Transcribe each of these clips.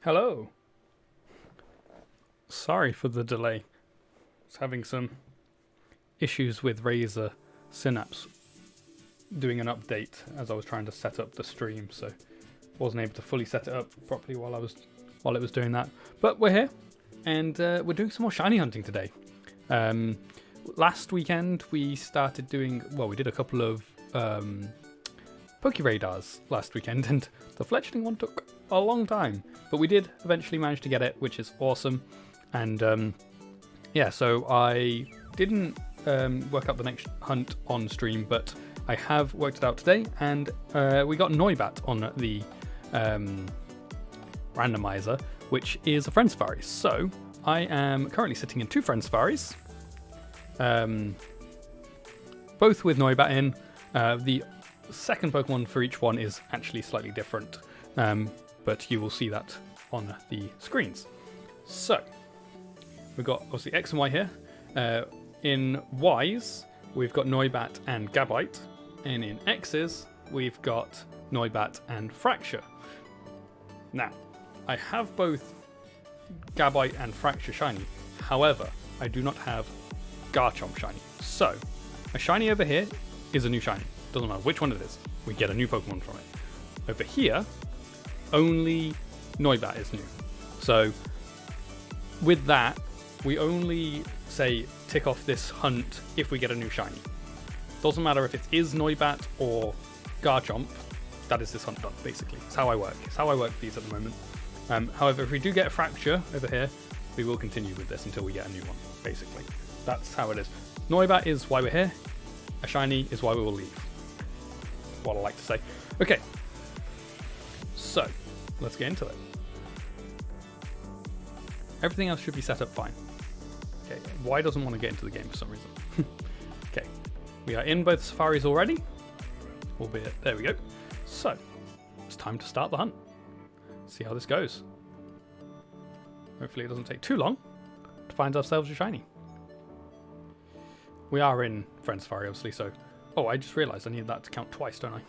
Hello. Sorry for the delay. I was having some issues with Razer Synapse doing an update as I was trying to set up the stream, so wasn't able to fully set it up properly while it was doing that. But we're here, and we're doing some more shiny hunting today. Last weekend we started doing, we did a couple of Poke Radars last weekend, and the fletchling one took a long time, but we did eventually manage to get it, which is awesome. And yeah, so I didn't work out the next hunt on stream, but I have worked it out today, and we got Noibat on the randomizer, which is a Friend Safari. So I am currently sitting in two Friend Safaris, both with Noibat in. The second Pokemon for each one is actually slightly different, but you will see that on the screens. So we've got obviously X and Y here. In Y's, we've got Noibat and Gabite, and in X's, we've got Noibat and Fracture. Now, I have both Gabite and Fracture shiny. However, I do not have Garchomp shiny. So, a shiny over here is a new shiny. Doesn't matter which one it is. We get a new Pokemon from it. Over here, only Noibat is new. So, with that, we only say tick off this hunt if we get a new shiny. Doesn't matter if it is Noibat or Garchomp, that is this hunt done, basically. It's how I work. It's how I work these at the moment. However, if we do get a Fracture over here, we will continue with this until we get a new one, basically. That's how it is. Noibat is why we're here. A shiny is why we will leave. What I like to say. Okay. So, let's get into it. Everything else should be set up fine. Okay, Y doesn't want to get into the game for some reason. Okay, we are in both safaris already. Albeit, there we go. So, it's time to start the hunt. See how this goes. Hopefully it doesn't take too long to find ourselves a shiny. We are in Friend Safari, obviously, so... Oh, I just realised I need that to count twice, don't I?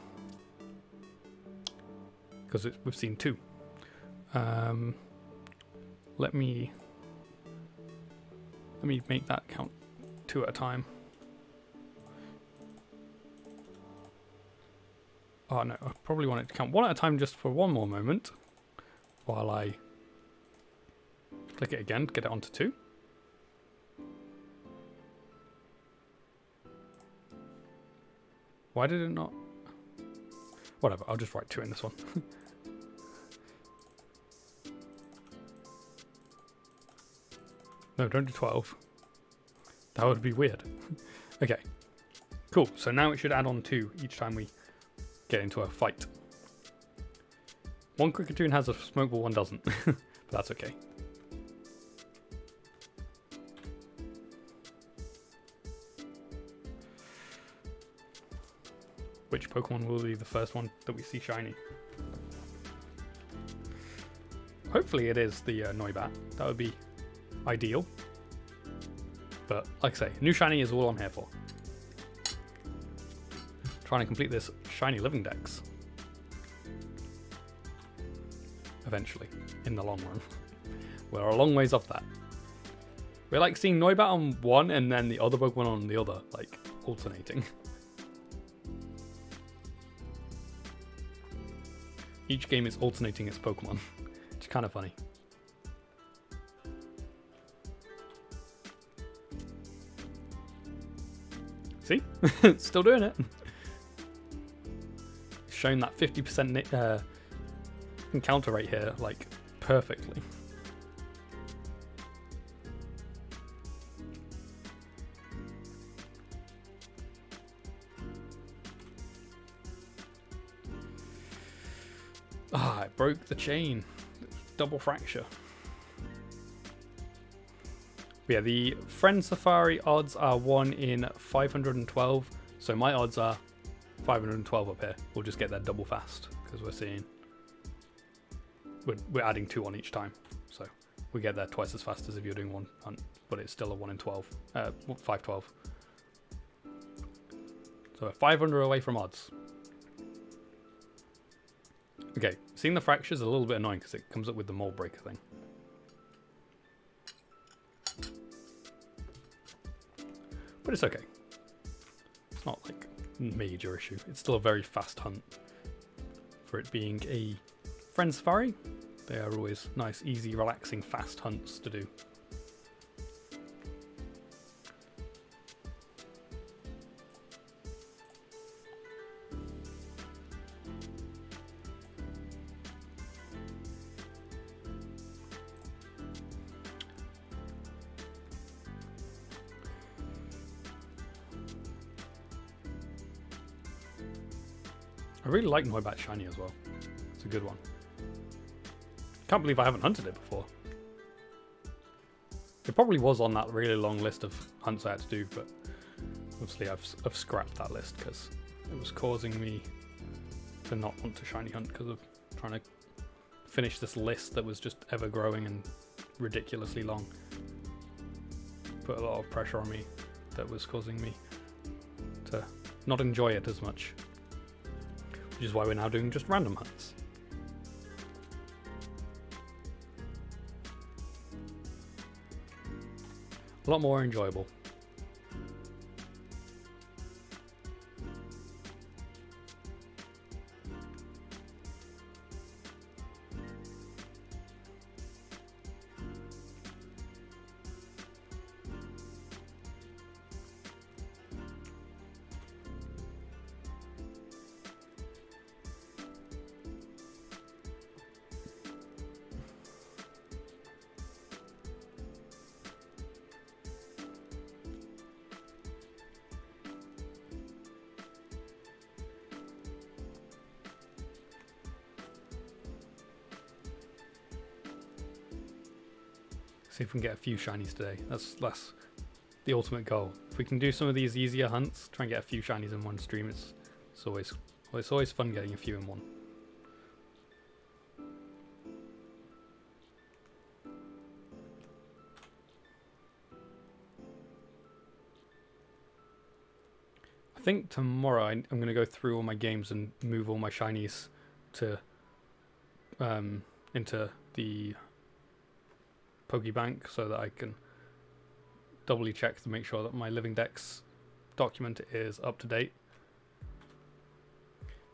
Because we've seen two. Let me make that count two at a time. Oh no, I probably want it to count one at a time just for one more moment while I click it again to get it onto two. Why did it not? Whatever, I'll just write two in this one. No, don't do 12. That would be weird. Okay, cool. So now it should add on 2 each time we get into a fight. One Kricketune has a smoke ball, one doesn't. But that's okay. Which Pokemon will be the first one that we see shiny? Hopefully it is the Noibat. That would be ideal. But like I say, new shiny is all I'm here for. Trying to complete this shiny living dex. Eventually, in the long run. We're a long ways off that. We're like seeing Noibat on one and then the other Pokemon on the other, like alternating. Each game is alternating its Pokemon. It's kind of funny. See? Still doing it. Showing that 50% encounter rate here, like, perfectly. Ah, it broke the chain. Double fracture. Yeah, the Friend Safari odds are 1 in 512, so my odds are 512 up here. We'll just get there double fast, because we're seeing... We're adding 2 on each time, so we get there twice as fast as if you're doing one hunt, but it's still a 1 in 12, 512. So we're 500 away from odds. Okay, seeing the fractures is a little bit annoying because it comes up with the mold breaker thing. But it's okay. It's not like a major issue. It's still a very fast hunt. For it being a friend safari, they are always nice, easy, relaxing, fast hunts to do. I really like Noibat Shiny as well. It's a good one. Can't believe I haven't hunted it before. It probably was on that really long list of hunts I had to do, but obviously I've scrapped that list because it was causing me to not want to shiny hunt because of trying to finish this list that was just ever growing and ridiculously long. Put a lot of pressure on me that was causing me to not enjoy it as much. Which is why we're now doing just random hunts. A lot more enjoyable. See if we can get a few shinies today. That's the ultimate goal. If we can do some of these easier hunts, try and get a few shinies in one stream, it's always fun getting a few in one. I think tomorrow I'm going to go through all my games and move all my shinies to into the Pokebank so that I can doubly check to make sure that my Living Dex document is up to date.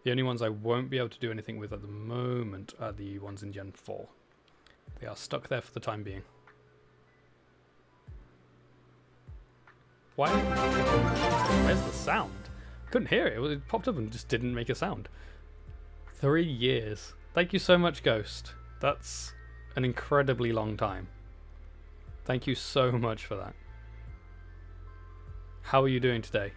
The only ones I won't be able to do anything with at the moment are the ones in Gen 4. They are stuck there for the time being. Why? Where's the sound? Couldn't hear it. It popped up and just didn't make a sound. 3 years. Thank you so much, Ghost. That's an incredibly long time. Thank you so much for that. How are you doing today?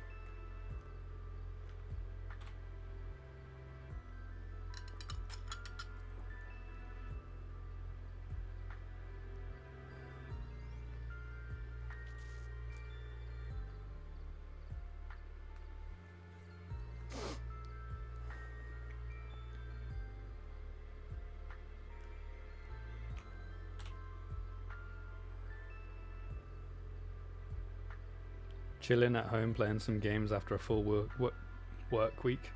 Chilling at home, playing some games after a full work week.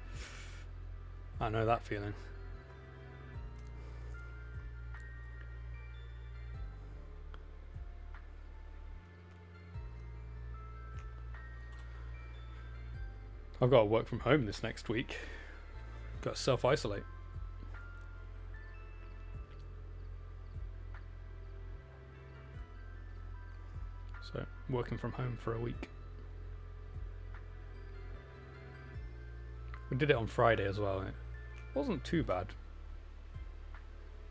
I know that feeling. I've got to work from home this next week. Got to self-isolate. So, working from home for a week. We did it on Friday as well, and it wasn't too bad.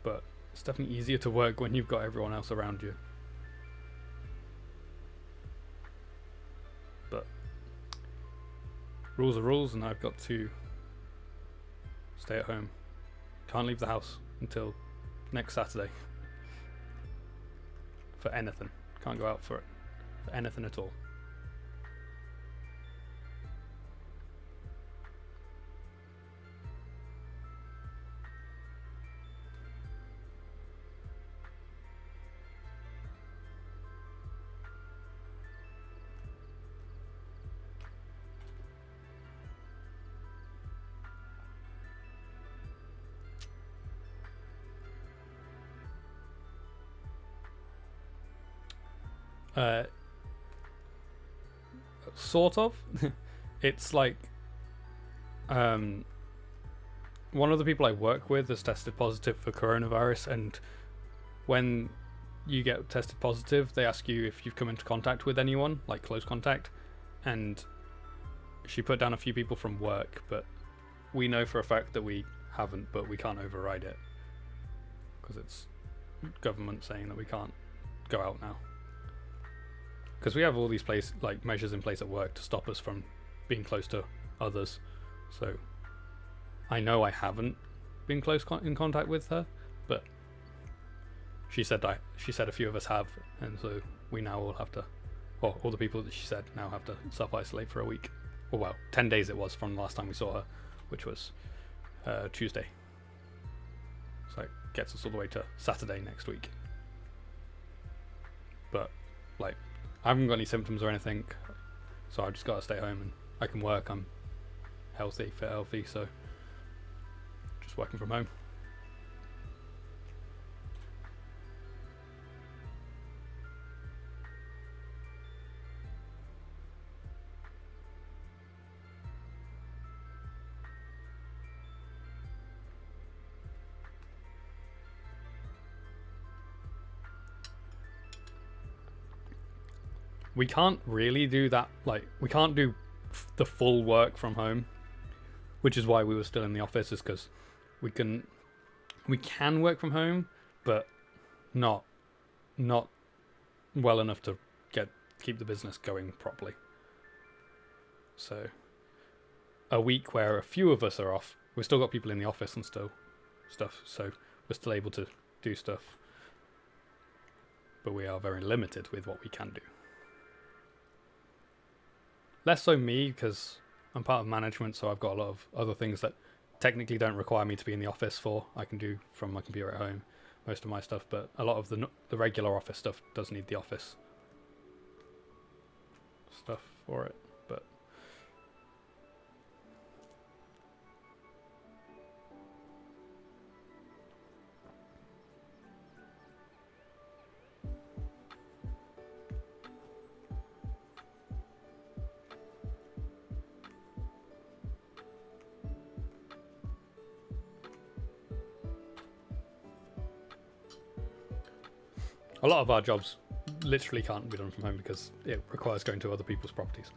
But it's definitely easier to work when you've got everyone else around you. But rules are rules, and I've got to stay at home. Can't leave the house until next Saturday. For anything. Can't go out for anything at all. Sort of. It's like one of the people I work with has tested positive for coronavirus, and when you get tested positive, they ask you if you've come into contact with anyone, like close contact, and she put down a few people from work, but we know for a fact that we haven't, but we can't override it because it's government saying that we can't go out now. Because we have all these measures in place at work to stop us from being close to others. So I know I haven't been in contact with her, but she said a few of us have, and so we now all have to, or all the people that she said now have to self-isolate for a week. Well, 10 days it was from the last time we saw her, which was Tuesday. So it gets us all the way to Saturday next week. But like, I haven't got any symptoms or anything, so I've just got to stay home and I can work. I'm healthy, so just working from home. We can't really do that, like, we can't do the full work from home, which is why we were still in the office, is because we can work from home, but not well enough to keep the business going properly. So a week where a few of us are off, we've still got people in the office and stuff, so we're still able to do stuff, but we are very limited with what we can do. Less so me, because I'm part of management, so I've got a lot of other things that technically don't require me to be in the office for. I can do from my computer at home, most of my stuff, but a lot of the regular office stuff does need the office stuff for it. But a lot of our jobs literally can't be done from home because it requires going to other people's properties.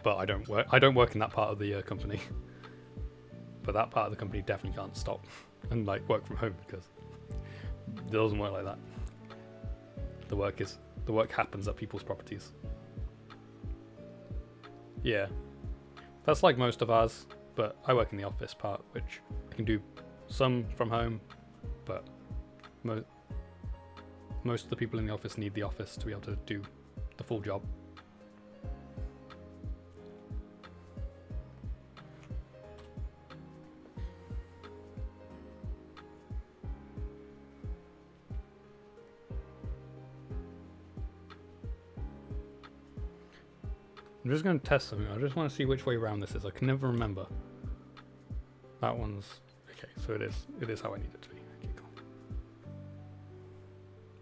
But I don't work in that part of the company. But that part of the company definitely can't stop and like work from home, because it doesn't work like that. The work happens at people's properties. Yeah, that's like most of ours. But I work in the office part, which I can do some from home, but most of the people in the office need the office to be able to do the full job. I'm just going to test something. I just want to see which way around this is. I can never remember. That one's okay. So it is how I need it to be. Okay, cool.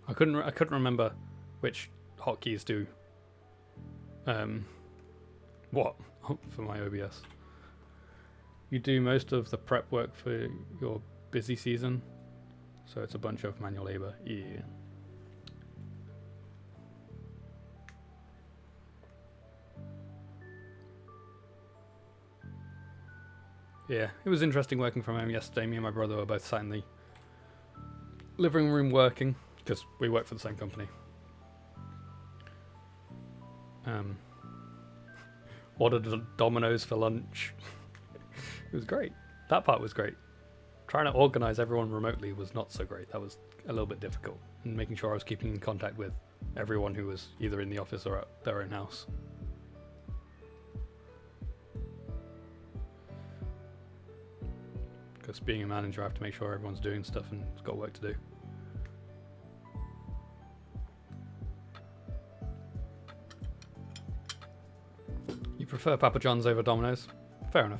I couldn't remember which hotkeys do what for my OBS. You do most of the prep work for your busy season, so it's a bunch of manual labor. Yeah. Yeah, it was interesting working from home yesterday. Me and my brother were both sat in the living room working, because we work for the same company. Ordered Domino's for lunch. It was great. That part was great. Trying to organise everyone remotely was not so great. That was a little bit difficult. And making sure I was keeping in contact with everyone who was either in the office or at their own house. Because being a manager, I have to make sure everyone's doing stuff and has got work to do. You prefer Papa John's over Domino's? Fair enough.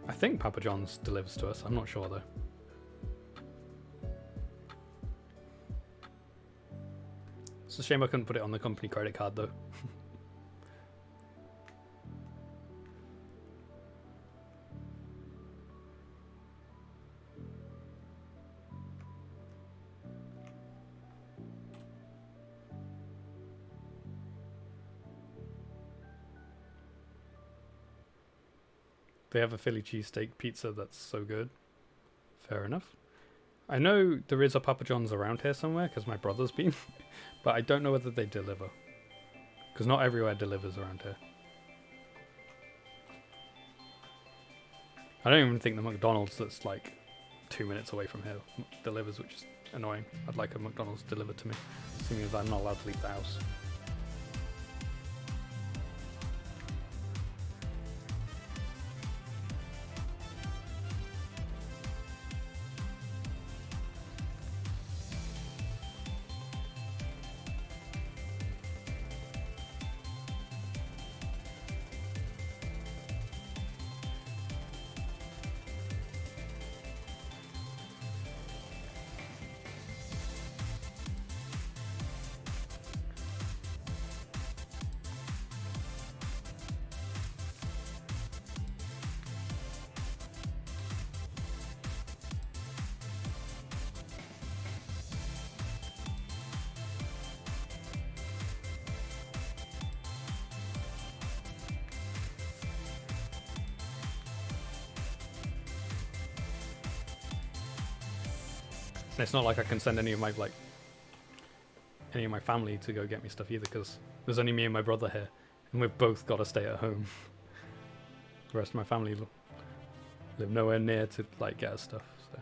I think Papa John's delivers to us. I'm not sure though. It's a shame I couldn't put it on the company credit card though. They have a Philly cheesesteak pizza that's so good. Fair enough. I know there is a Papa John's around here somewhere because my brother's been, but I don't know whether they deliver. Because not everywhere delivers around here. I don't even think the McDonald's that's like 2 minutes away from here delivers, which is annoying. I'd like a McDonald's delivered to me, seeing as I'm not allowed to leave the house. And it's not like I can send any of my family to go get me stuff either, because there's only me and my brother here, and we've both got to stay at home. The rest of my family live nowhere near to like get us stuff. So.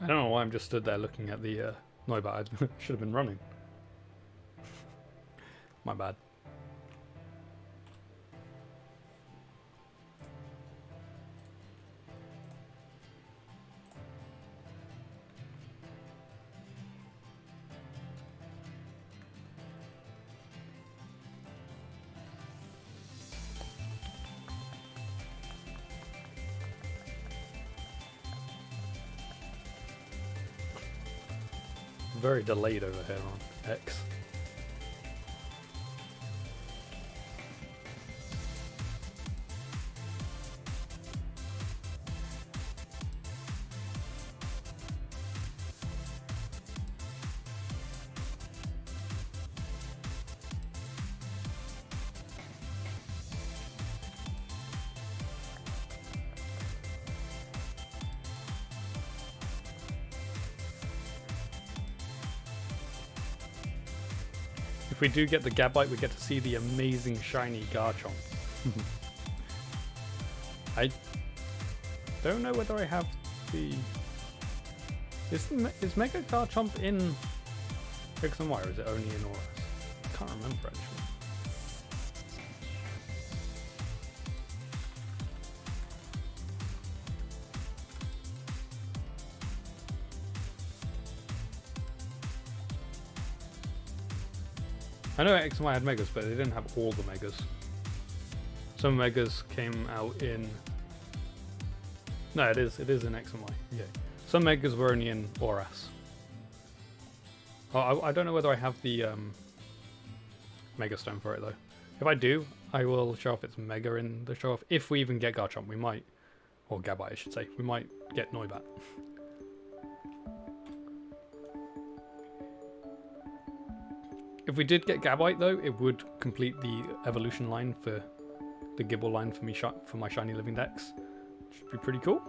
I don't know why I'm just stood there looking at the Neubauer. I should have been running. My bad. Very delayed over here on X. If we do get the Gabite, we get to see the amazing shiny Garchomp. I don't know whether I have the... Is Mega Garchomp in X and Y, or is it only in Auras? I can't remember actually. I know X and Y had Megas, but they didn't have all the Megas. Some Megas came out in... No, it is in X and Y. Yeah. Some Megas were only in Auras. Oh, I don't know whether I have the Mega Stone for it though. If I do, I will show off its Mega in the show off. If we even get Garchomp, we might, or Gabite I should say, we might get Noibat. If we did get Gabite though, it would complete the evolution line for the Gible line for me for my shiny living Dex. Should be pretty cool.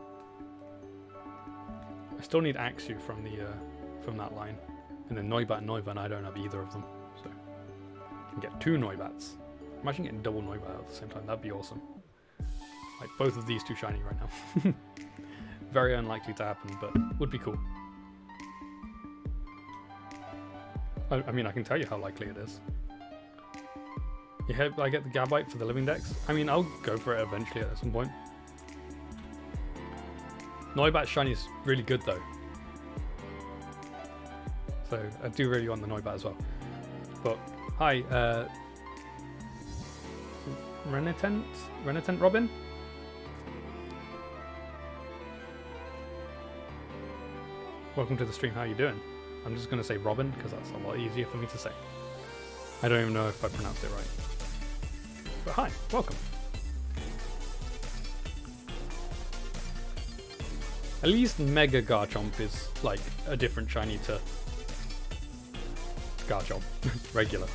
I still need Axew from the from that line. And then Noibat and Noivern, I don't have either of them. So I can get 2 Noibats. Imagine getting double Noibat at the same time. That'd be awesome. Like both of these 2 shiny right now. Very unlikely to happen, but would be cool. I mean, I can tell you how likely it is. You hope I get the Gabite for the living dex? I mean, I'll go for it eventually at some point. Noibat shiny is really good though. So I do really want the Noibat as well. But hi, Renitent Robin? Welcome to the stream, how are you doing? I'm just going to say Robin because that's a lot easier for me to say. I don't even know if I pronounced it right. But hi, welcome. At least Mega Garchomp is like a different shiny to Garchomp, regular.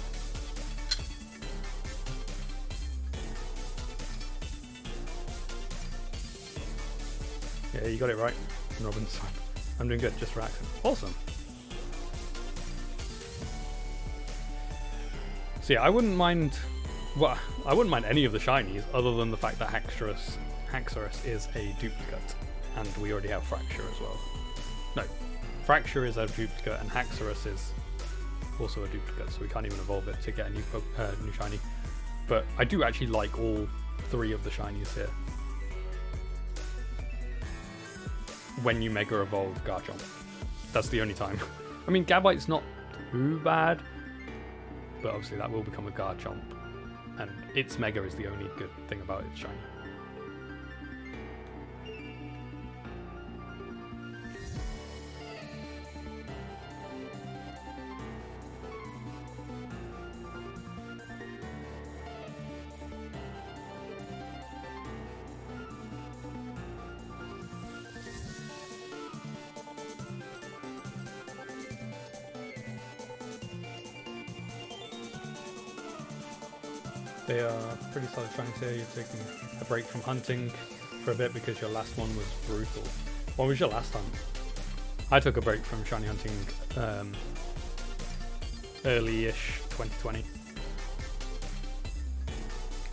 Yeah, you got it right, Robin's fine. I'm doing good, just relaxing. Awesome. So yeah, I wouldn't mind. Well, I wouldn't mind any of the shinies, other than the fact that Haxorus is a duplicate, and we already have Fracture as well. No, Fracture is a duplicate, and Haxorus is also a duplicate, so we can't even evolve it to get a new shiny. But I do actually like all 3 of the shinies here. When you Mega Evolve Garchomp. That's the only time. I mean, Gabite's not too bad, but obviously that will become a Garchomp, and its Mega is the only good thing about its shiny. They are pretty solid shinies here. You're taking a break from hunting for a bit because your last one was brutal. What was your last hunt? I took a break from shiny hunting early-ish 2020.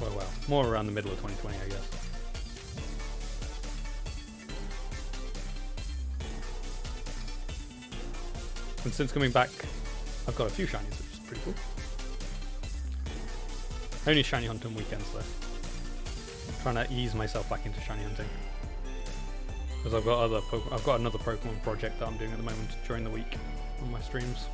Well, more around the middle of 2020, I guess. And since coming back, I've got a few shinies, which is pretty cool. Only shiny hunt on weekends though. Trying to ease myself back into shiny hunting. Because I've got another Pokemon project that I'm doing at the moment during the week on my streams.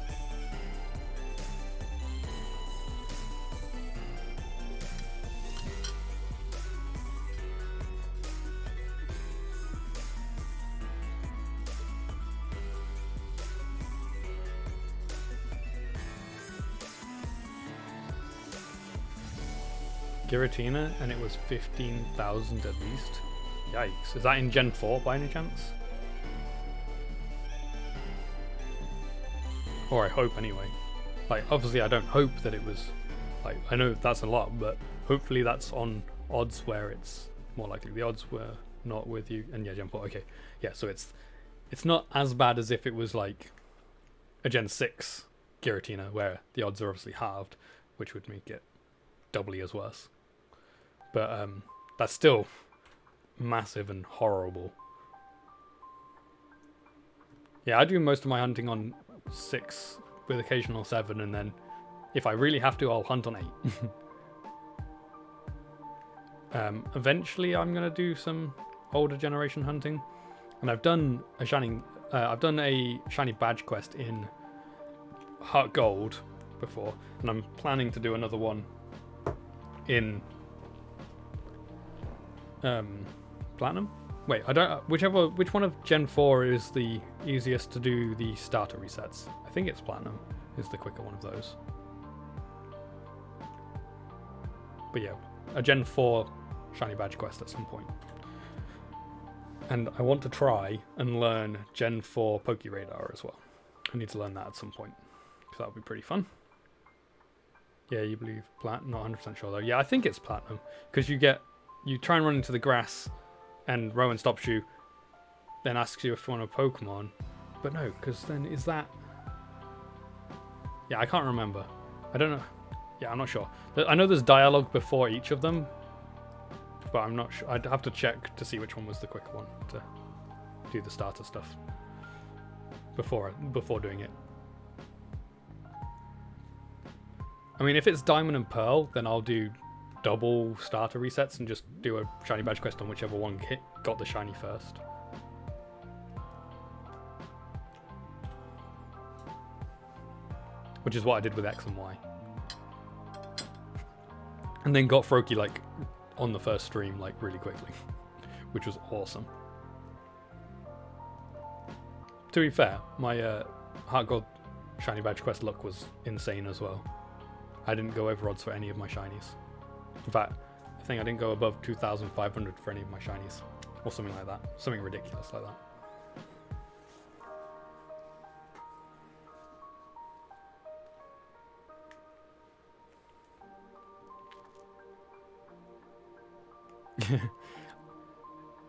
Giratina, and it was 15,000 at least. Yikes. Is that in Gen 4 by any chance? Or I hope anyway. Like, obviously I don't hope that it was, like, I know that's a lot, but hopefully that's on odds where it's more likely. The odds were not with you, and yeah, Gen 4, okay. Yeah, so it's not as bad as if it was like a Gen 6 Giratina, where the odds are obviously halved, which would make it doubly as worse. But that's still massive and horrible. Yeah, I do most of my hunting on 6 with occasional 7, and then if I really have to, I'll hunt on 8. Eventually I'm going to do some older generation hunting, and I've done a shiny badge quest in Heart Gold before, and I'm planning to do another one in Platinum? Wait, which one of Gen 4 is the easiest to do the starter resets? I think it's Platinum is the quicker one of those. But yeah, a Gen 4 shiny badge quest at some point. And I want to try and learn Gen 4 Pokeradar as well. I need to learn that at some point, because that would be pretty fun. Yeah, you believe Platinum? Not 100% sure though. Yeah, I think it's Platinum, because you try and run into the grass, and Rowan stops you, then asks you if you want a Pokemon. But no, because then is that Yeah, I can't remember. I don't know. Yeah, I'm not sure. I know there's dialogue before each of them, but I'm not sure. I'd have to check to see which one was the quicker one to do the starter stuff before doing it. I mean, if it's Diamond and Pearl, then I'll do double starter resets and just do a shiny badge quest on whichever one got the shiny first. Which is what I did with X and Y. And then got Froakie like on the first stream like really quickly, which was awesome. To be fair, my Heart Gold shiny badge quest luck was insane as well. I didn't go over odds for any of my shinies. In fact, I think I didn't go above 2,500 for any of my shinies. Or something like that. Something ridiculous like that.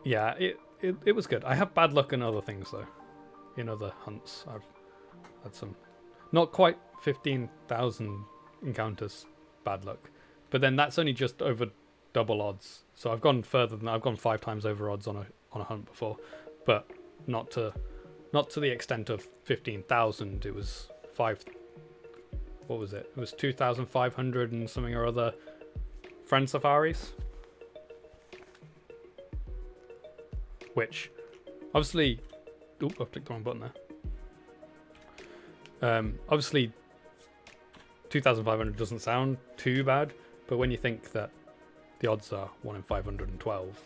Yeah, it was good. I have bad luck in other things though. In other hunts, I've had some... Not quite 15,000 encounters bad luck. But then that's only just over double odds. So I've gone further than that. I've gone 5 times over odds on a hunt before, but not to the extent of 15,000. It was what was it? It was 2,500 and something or other friend safaris. Which obviously, oop, I've clicked the wrong button there. Obviously 2,500 doesn't sound too bad, but when you think that the odds are 1 in 512,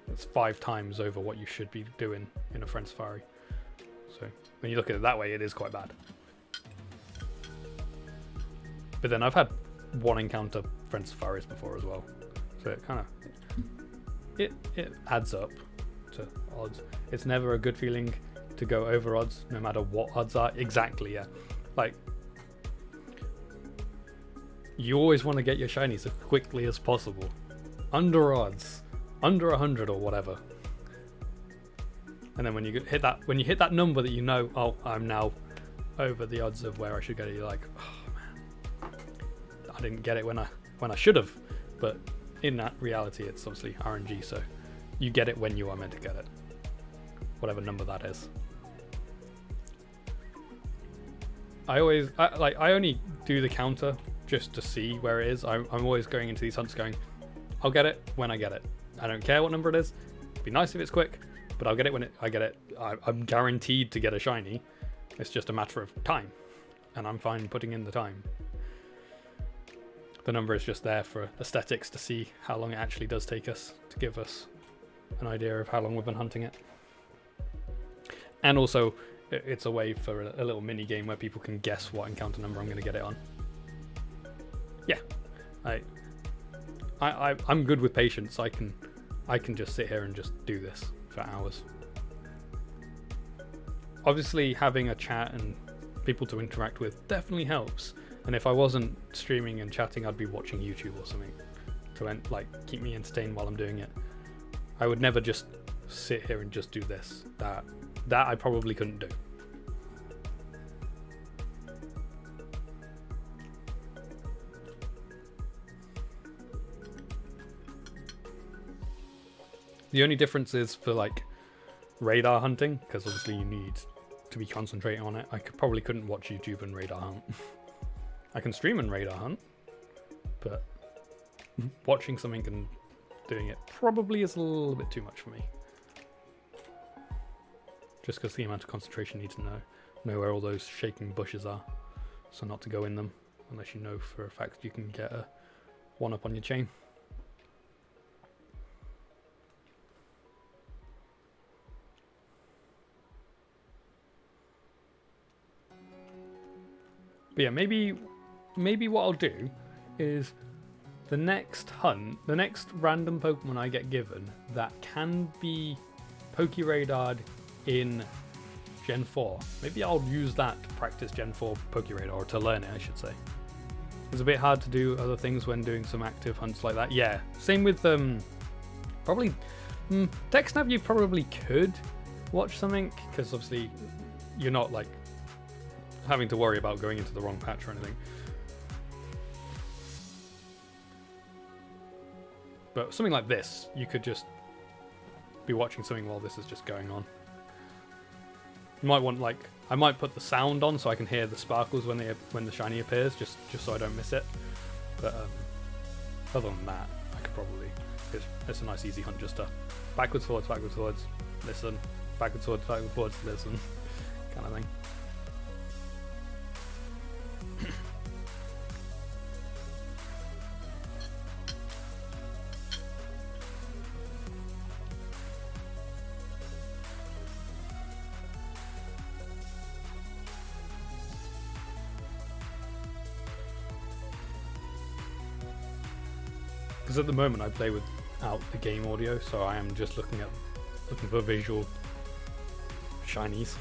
that's 5 times over what you should be doing in a friend safari. So when you look at it that way, it is quite bad. But then I've had 1 encounter friend safaris before as well, so it kind of it adds up to odds. It's never a good feeling to go over odds, no matter what odds are. Exactly, yeah. Like, you always want to get your shinies as quickly as possible. Under odds. Under 100 or whatever. And then when you hit that number that you know, oh, I'm now over the odds of where I should get it, you're like, oh man, I didn't get it when I should have. But in that reality, it's obviously RNG, so you get it when you are meant to get it. Whatever number that is. I only do the counter just to see where it is. I'm always going into these hunts going, I'll get it when I get it. I don't care what number it is. It'd be nice if it's quick, but I'll get it when I get it. I'm guaranteed to get a shiny. It's just a matter of time, and I'm fine putting in the time. The number is just there for aesthetics, to see how long it actually does take us, to give us an idea of how long we've been hunting it. And also, it's a way for a little mini game where people can guess what encounter number I'm going to get it on. Yeah, I'm good with patience. I can just sit here and just do this for hours. Obviously, having a chat and people to interact with definitely helps. And if I wasn't streaming and chatting, I'd be watching YouTube or something to keep me entertained while I'm doing it. I would never just sit here and just do this. That I probably couldn't do. The only difference is for like radar hunting, because obviously you need to be concentrating on it. I probably couldn't watch YouTube and radar hunt. I can stream and radar hunt, but watching something and doing it probably is a little bit too much for me. Just because the amount of concentration you need to know where all those shaking bushes are, so not to go in them unless you know for a fact you can get a 1-up on your chain. But yeah, maybe what I'll do is the next hunt, the next random Pokemon I get given that can be Pokeradared in Gen 4. Maybe I'll use that to practice Gen 4 Pokeradar, or to learn it, I should say. It's a bit hard to do other things when doing some active hunts like that. Yeah, same with probably TechSnap. You probably could watch something, because obviously you're not like having to worry about going into the wrong patch or anything. But something like this, you could just be watching something while this is just going on. You might want, like, I might put the sound on so I can hear the sparkles when the shiny appears, just so I don't miss it. But other than that, I could probably, it's a nice easy hunt just to backwards, forwards, listen, backwards, forwards, listen, kind of thing. Because at the moment I play without the game audio, so I am just looking for visual shinies.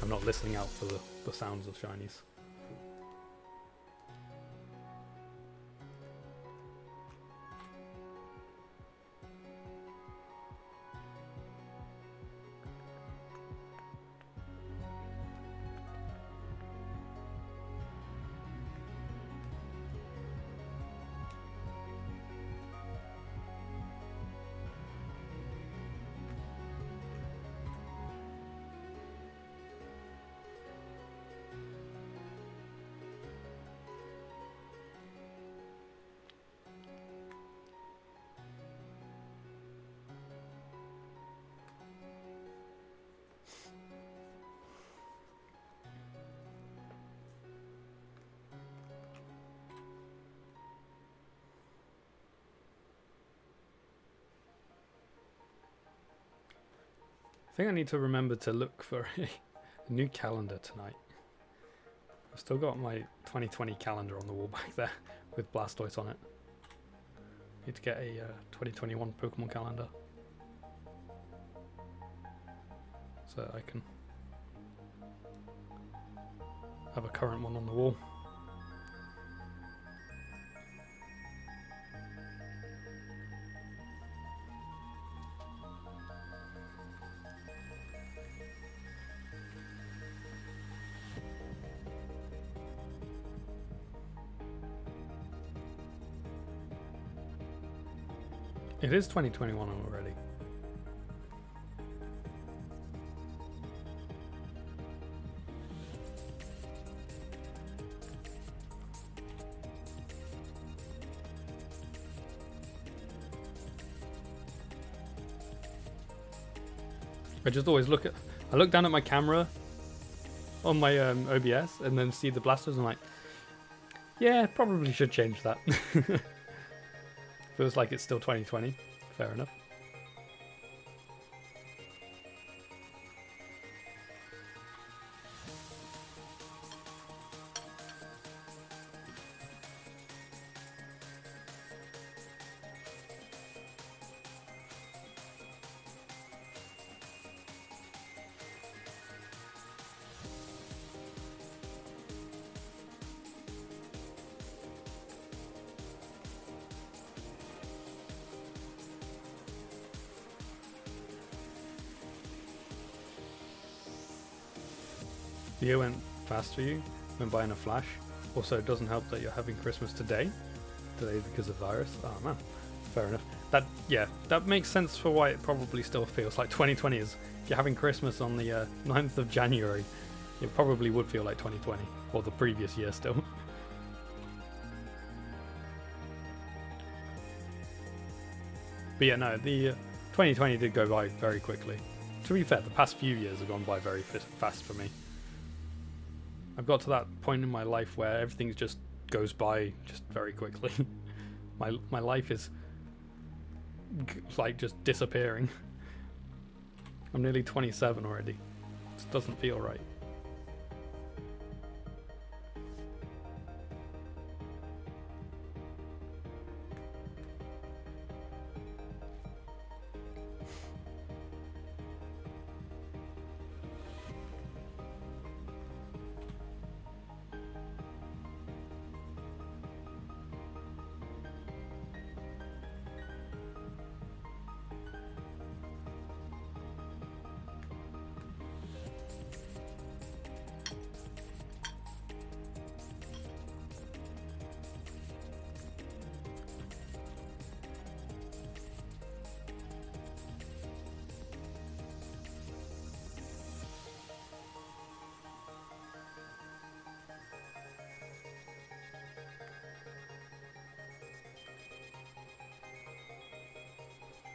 I'm not listening out for the sounds of shinies. I think I need to remember to look for a new calendar tonight. I've still got my 2020 calendar on the wall back there with Blastoise on it. Need to get a 2021 Pokemon calendar so I can have a current one on the wall. It is 2021 already. I just always look down at my camera on my OBS and then see the Blastoise and I'm like, yeah, probably should change that. Feels like it's still 2020. Fair enough. The year went fast for you when buying a Flash. Also, it doesn't help that you're having Christmas today because of virus. Oh man, fair enough. That makes sense for why it probably still feels like 2020 is. If you're having Christmas on the 9th of January, it probably would feel like 2020 or the previous year still. But yeah, no, the 2020 did go by very quickly. To be fair, the past few years have gone by very fast for me. I've got to that point in my life where everything just goes by just very quickly. my life is like just disappearing. I'm nearly 27 already. It doesn't feel right.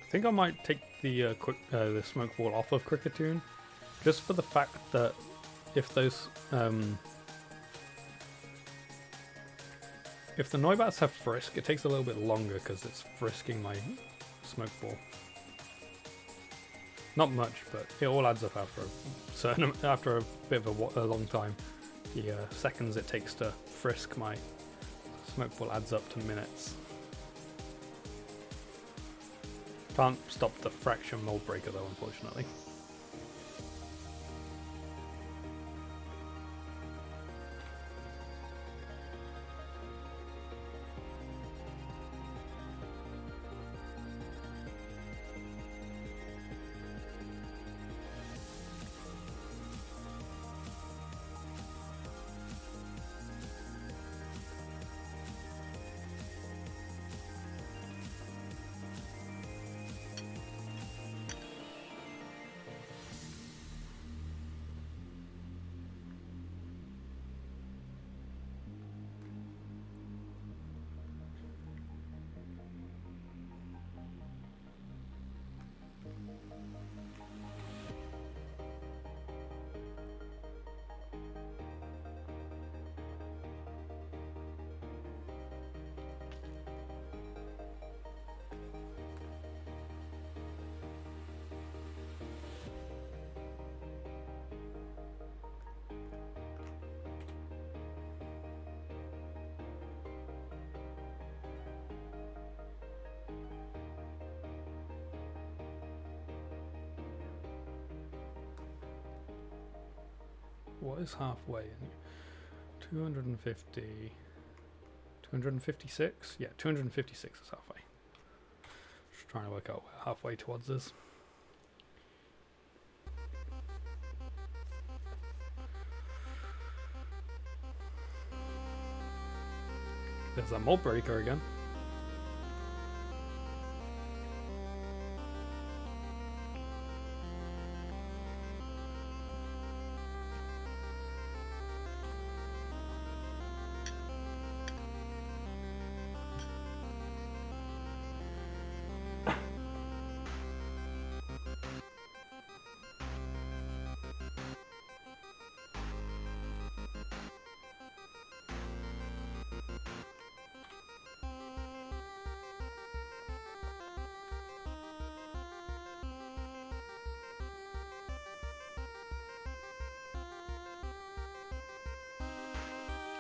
I think I might take the smoke ball off of Kricketune, just for the fact that if those if the Noibats have Frisk, it takes a little bit longer because it's frisking my smoke ball. Not much, but it all adds up after a bit of a long time. The seconds it takes to frisk my smoke ball adds up to minutes. Can't stop the Fraction Mold Breaker though, unfortunately. What is halfway? 250. 256? Yeah, 256 is halfway. Just trying to work out where halfway towards is. There's that Mold Breaker again.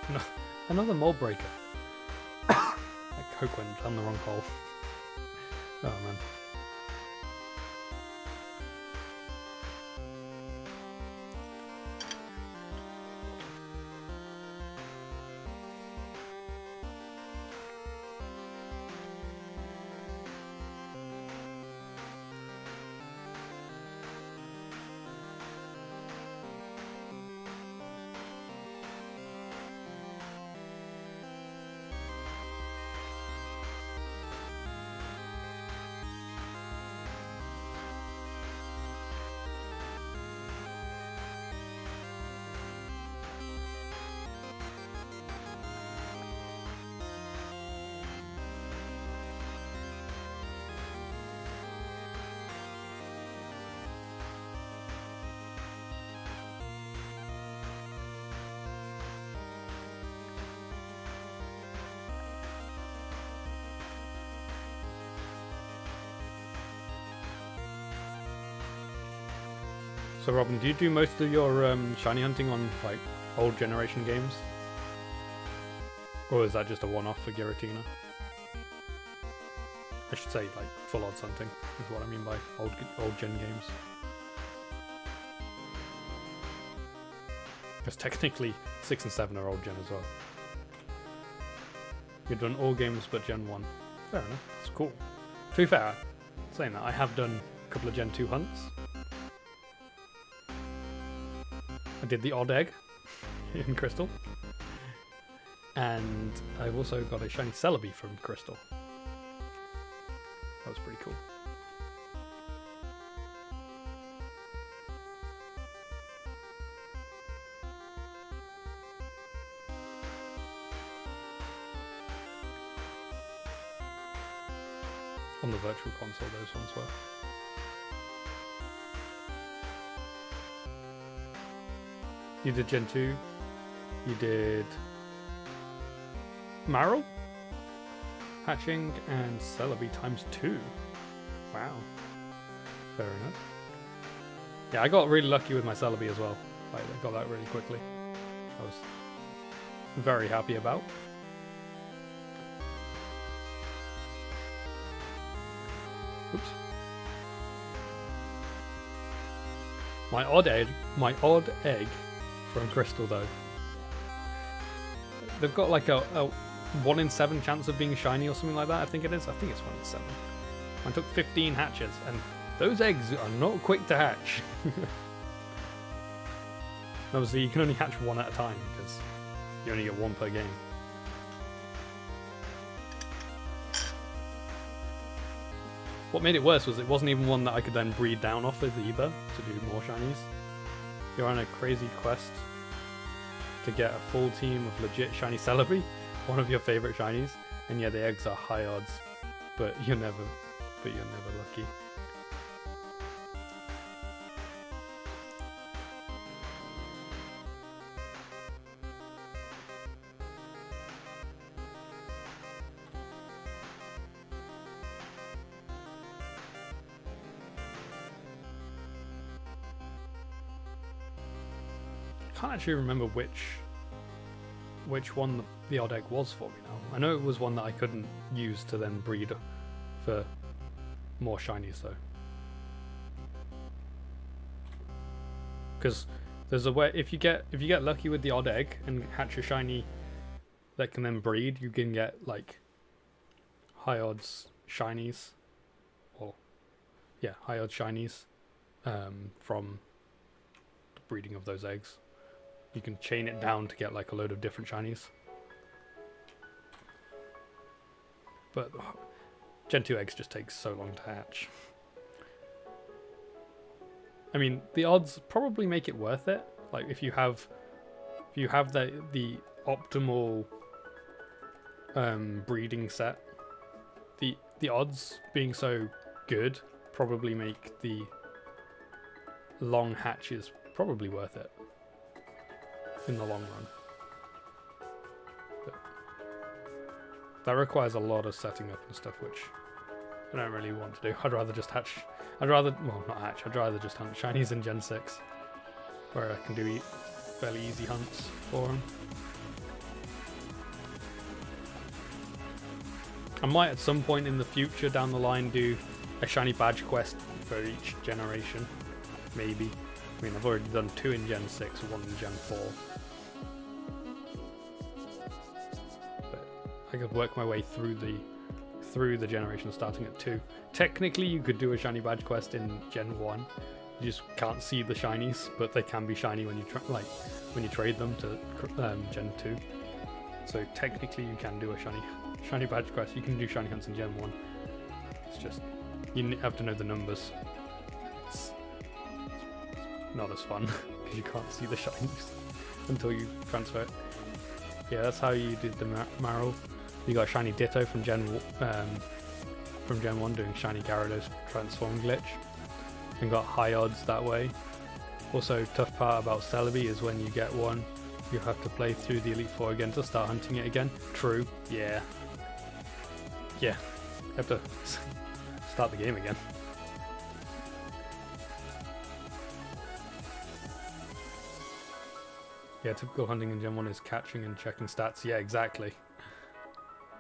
No, another Mold Breaker. Like Coke went down the wrong hole. Oh man. So Robin, do you do most of your shiny hunting on like old generation games? Or is that just a one-off for Giratina? I should say like full odds hunting is what I mean by old gen games. Because technically 6 and 7 are old gen as well. You've done all games but Gen 1. Fair enough, that's cool. To be fair, saying that, I have done a couple of Gen 2 hunts. I did the odd egg in Crystal. And I've also got a shiny Celebi from Crystal. That was pretty cool. on the virtual console those ones were. You did Gen 2. You did Marill, hatching, and Celebi ×2. Wow. Fair enough. Yeah, I got really lucky with my Celebi as well. I got that really quickly. I was very happy about. Oops. My odd egg from Crystal though. They've got like a 1 in 7 chance of being shiny or something like that. I think it is. I think it's 1 in 7. I took 15 hatches, and those eggs are not quick to hatch. Obviously, you can only hatch 1 at a time because you only get 1 per game. What made it worse was it wasn't even one that I could then breed down off with either to do more shinies. You're on a crazy quest to get a full team of legit shiny Celebi, one of your favorite shinies, and yeah, the eggs are high odds, but you're never lucky. I can't actually remember which one the odd egg was for me now. I know it was one that I couldn't use to then breed for more shinies though. Because there's a way if you get lucky with the odd egg and hatch a shiny that can then breed, you can get like high odds shinies, or yeah, high odds shinies from the breeding of those eggs. You can chain it down to get like a load of different shinies. But Gen 2 eggs just takes so long to hatch. I mean, the odds probably make it worth it. Like if you have the optimal breeding set, the odds being so good probably make the long hatches probably worth it in the long run. But that requires a lot of setting up and stuff, which I don't really want to do. I'd rather just hatch. I'd rather just hunt shinies in Gen 6, where I can do fairly easy hunts for them. I might at some point in the future down the line do a shiny badge quest for each generation, maybe. I mean, I've already done 2 in Gen 6, 1 in Gen 4. But I could work my way through the generation starting at 2. Technically, you could do a shiny badge quest in Gen 1. You just can't see the shinies, but they can be shiny when you trade them to Gen 2. So technically, you can do a shiny badge quest. You can do shiny hunts in Gen 1. It's just you have to know the numbers. It's not as fun because you can't see the shinies until you transfer it. Yeah, that's how you did the Marill. You got a shiny Ditto from Gen 1 doing shiny Gyarados transform glitch, and got high odds that way. Also, tough part about Celebi is when you get one, you have to play through the Elite Four again to start hunting it again. True. Yeah. You have to start the game again. Yeah, typical hunting in Gen 1 is catching and checking stats. Yeah, exactly.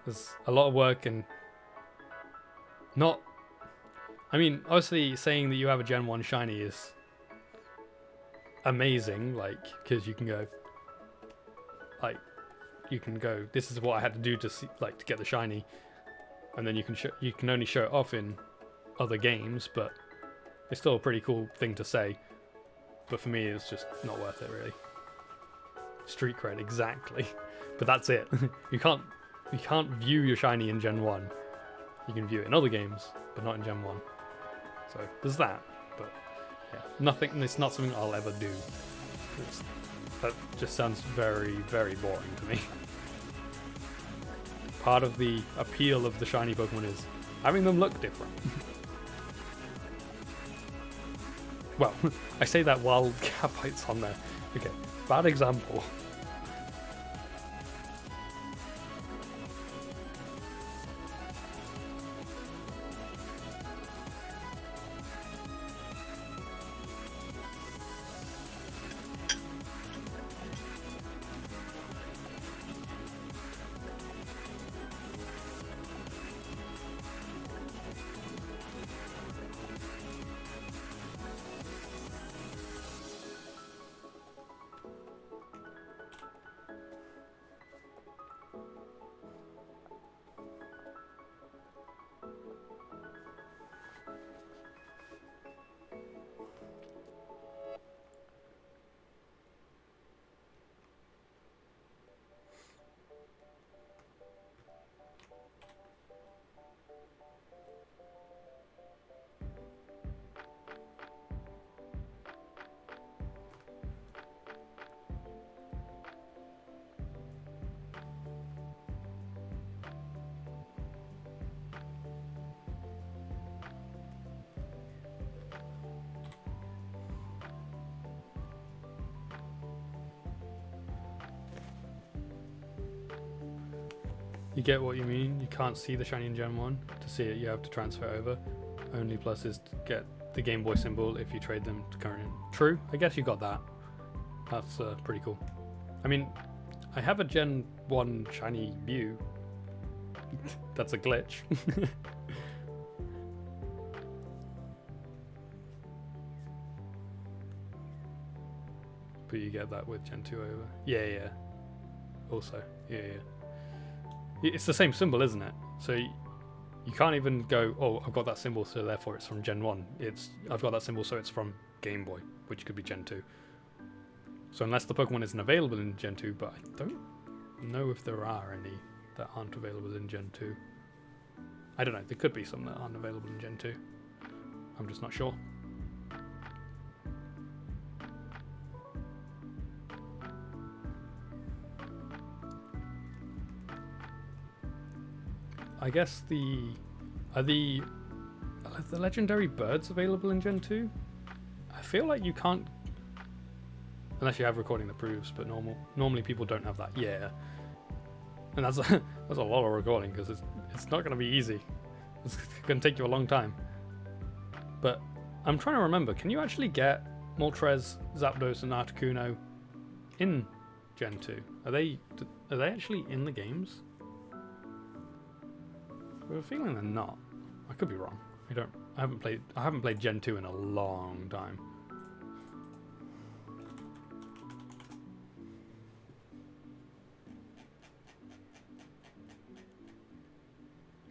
There's a lot of work and not... I mean, obviously saying that you have a Gen 1 shiny is amazing, like, because you can go, this is what I had to do to see, like, to get the shiny, and then you can only show it off in other games, but it's still a pretty cool thing to say. But for me, it's just not worth it, really. Street cred, exactly. But that's it. You can't view your shiny in Gen 1. You can view it in other games, but not in Gen 1. So there's that. But yeah, nothing. It's not something I'll ever do. That just sounds very, very boring to me. Part of the appeal of the shiny Pokemon is having them look different. Well, I say that while Gabite's on there. Okay, bad example. You get what you mean. You can't see the shiny in Gen 1. To see it, you have to transfer over. Only plus is to get the Game Boy symbol if you trade them to current. True, I guess you got that. That's pretty cool. I mean, I have a Gen 1 shiny Mew. That's a glitch. But you get that with Gen 2 over. Yeah. Also, yeah. It's the same symbol, isn't it? So you can't even go, oh, I've got that symbol, so therefore it's from Gen 1. I've got that symbol, so it's from Game Boy, which could be Gen 2. So unless the Pokemon isn't available in Gen 2, but I don't know if there are any that aren't available in Gen 2. I don't know, there could be some that aren't available in Gen 2. I'm just not sure. I guess are the legendary birds available in Gen 2? I feel like you can't, unless you have recording that proves, but normally people don't have that. Yeah. And that's a lot of recording, because it's not going to be easy. It's going to take you a long time. But I'm trying to remember, can you actually get Moltres, Zapdos and Articuno in Gen 2? Are they actually in the games? I have a feeling they're not. I could be wrong. I haven't played Gen 2 in a long time.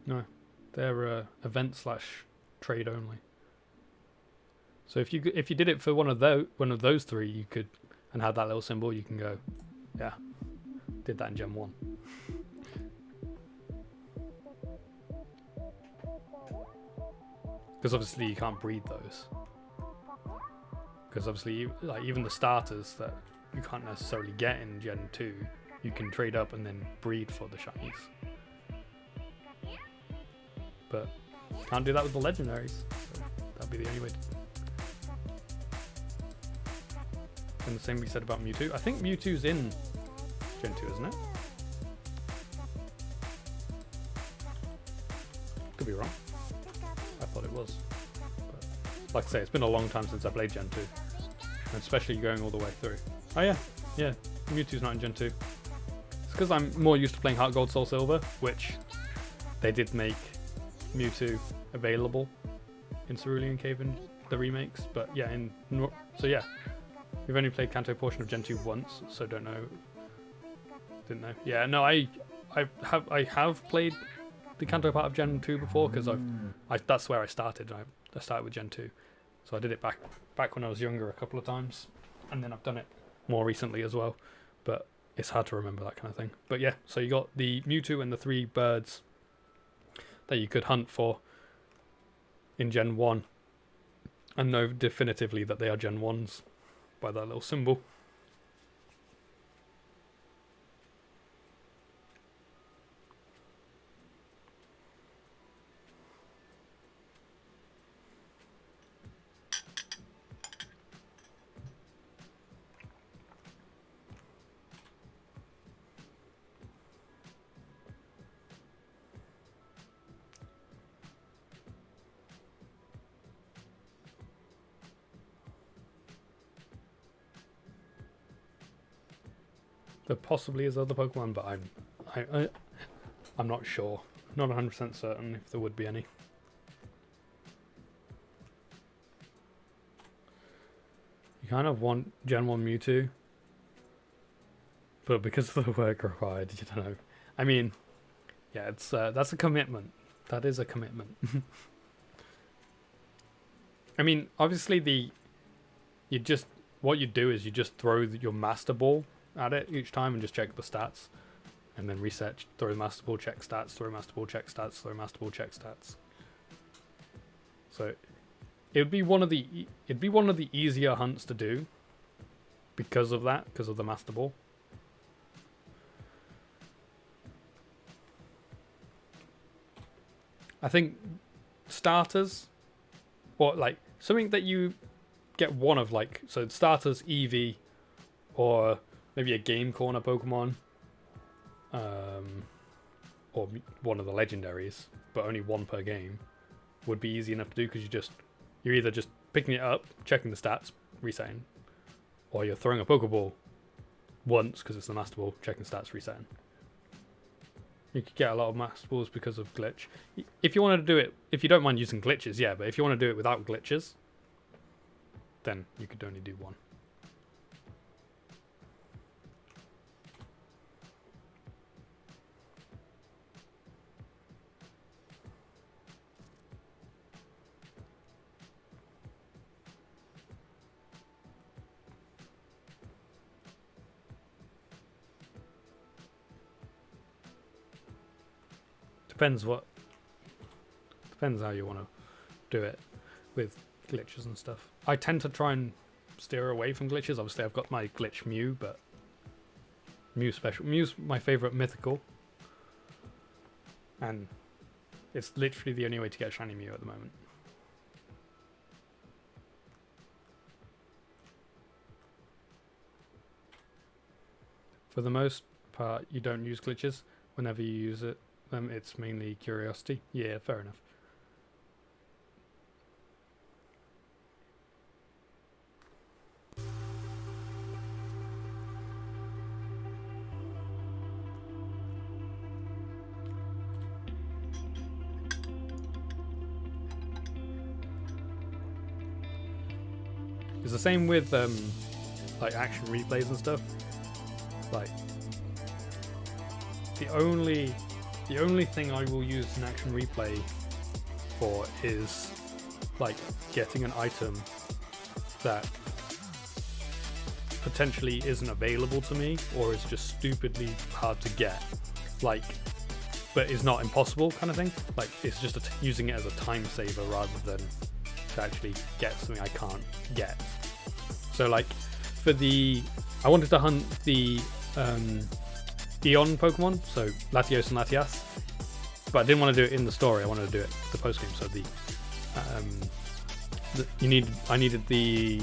No, they're event/trade only. So if you did it for one of those three, you could, and had that little symbol, you can go, yeah, did that in Gen 1. Because obviously you can't breed those. Because obviously, like, even the starters that you can't necessarily get in Gen 2, you can trade up and then breed for the shinies. But can't do that with the legendaries. So that'd be the only way. And the same we said about Mewtwo. I think Mewtwo's in Gen 2, isn't it? Could be wrong. I thought it was. But like I say, it's been a long time since I played Gen 2. And especially going all the way through. Oh yeah. Mewtwo's not in Gen 2. It's because I'm more used to playing Heart Gold, Soul Silver, which they did make Mewtwo available in Cerulean Cave in the remakes. But yeah, we've only played Kanto portion of Gen 2 once, so didn't know. Yeah, no, I have played the Kanto part of Gen 2 before, because that's where I started. I started with Gen 2, so I did it back when I was younger a couple of times, and then I've done it more recently as well. But it's hard to remember that kind of thing. But yeah, so you got the Mewtwo and the 3 birds that you could hunt for in Gen 1, and know definitively that they are Gen 1s by that little symbol. There possibly is other Pokemon, but I'm not sure. Not 100% certain if there would be any. You kind of want Gen 1 Mewtwo, but because of the work required, you don't know. I mean, yeah, it's that's a commitment. That is a commitment. I mean, obviously what you do is you just throw your Master Ball at it each time and just check the stats, and then reset. Throw the Master Ball, check stats. Throw Master Ball, check stats. Throw Master Ball, check stats. So it'd be one of the easier hunts to do because of that, because of the Master Ball. I think starters, or like something that you get one of, like, so starters, Eevee, or maybe a Game Corner Pokemon, or one of the legendaries, but only one per game, would be easy enough to do, because you're either just picking it up, checking the stats, resetting, or you're throwing a Pokeball once because it's the Master Ball, checking stats, resetting. You could get a lot of Master Balls because of glitch. If you wanted to do it, if you don't mind using glitches, yeah, but if you want to do it without glitches, then you could only do one. Depends how you want to do it with glitches and stuff. I tend to try and steer away from glitches. Obviously, I've got my glitch Mew, but Mew's my favorite mythical, and it's literally the only way to get a shiny Mew at the moment. For the most part, you don't use glitches. Whenever you use it, it's mainly curiosity. Yeah, fair enough. It's the same with like action replays and stuff. Like the only thing I will use an action replay for is like getting an item that potentially isn't available to me, or is just stupidly hard to get, like, but is not impossible kind of thing. Like it's just using it as a time saver rather than to actually get something I can't get. So like for I wanted to hunt the Eon Pokemon, so Latios and Latias, but I didn't want to do it in the story. I wanted to do it the post game. So I needed the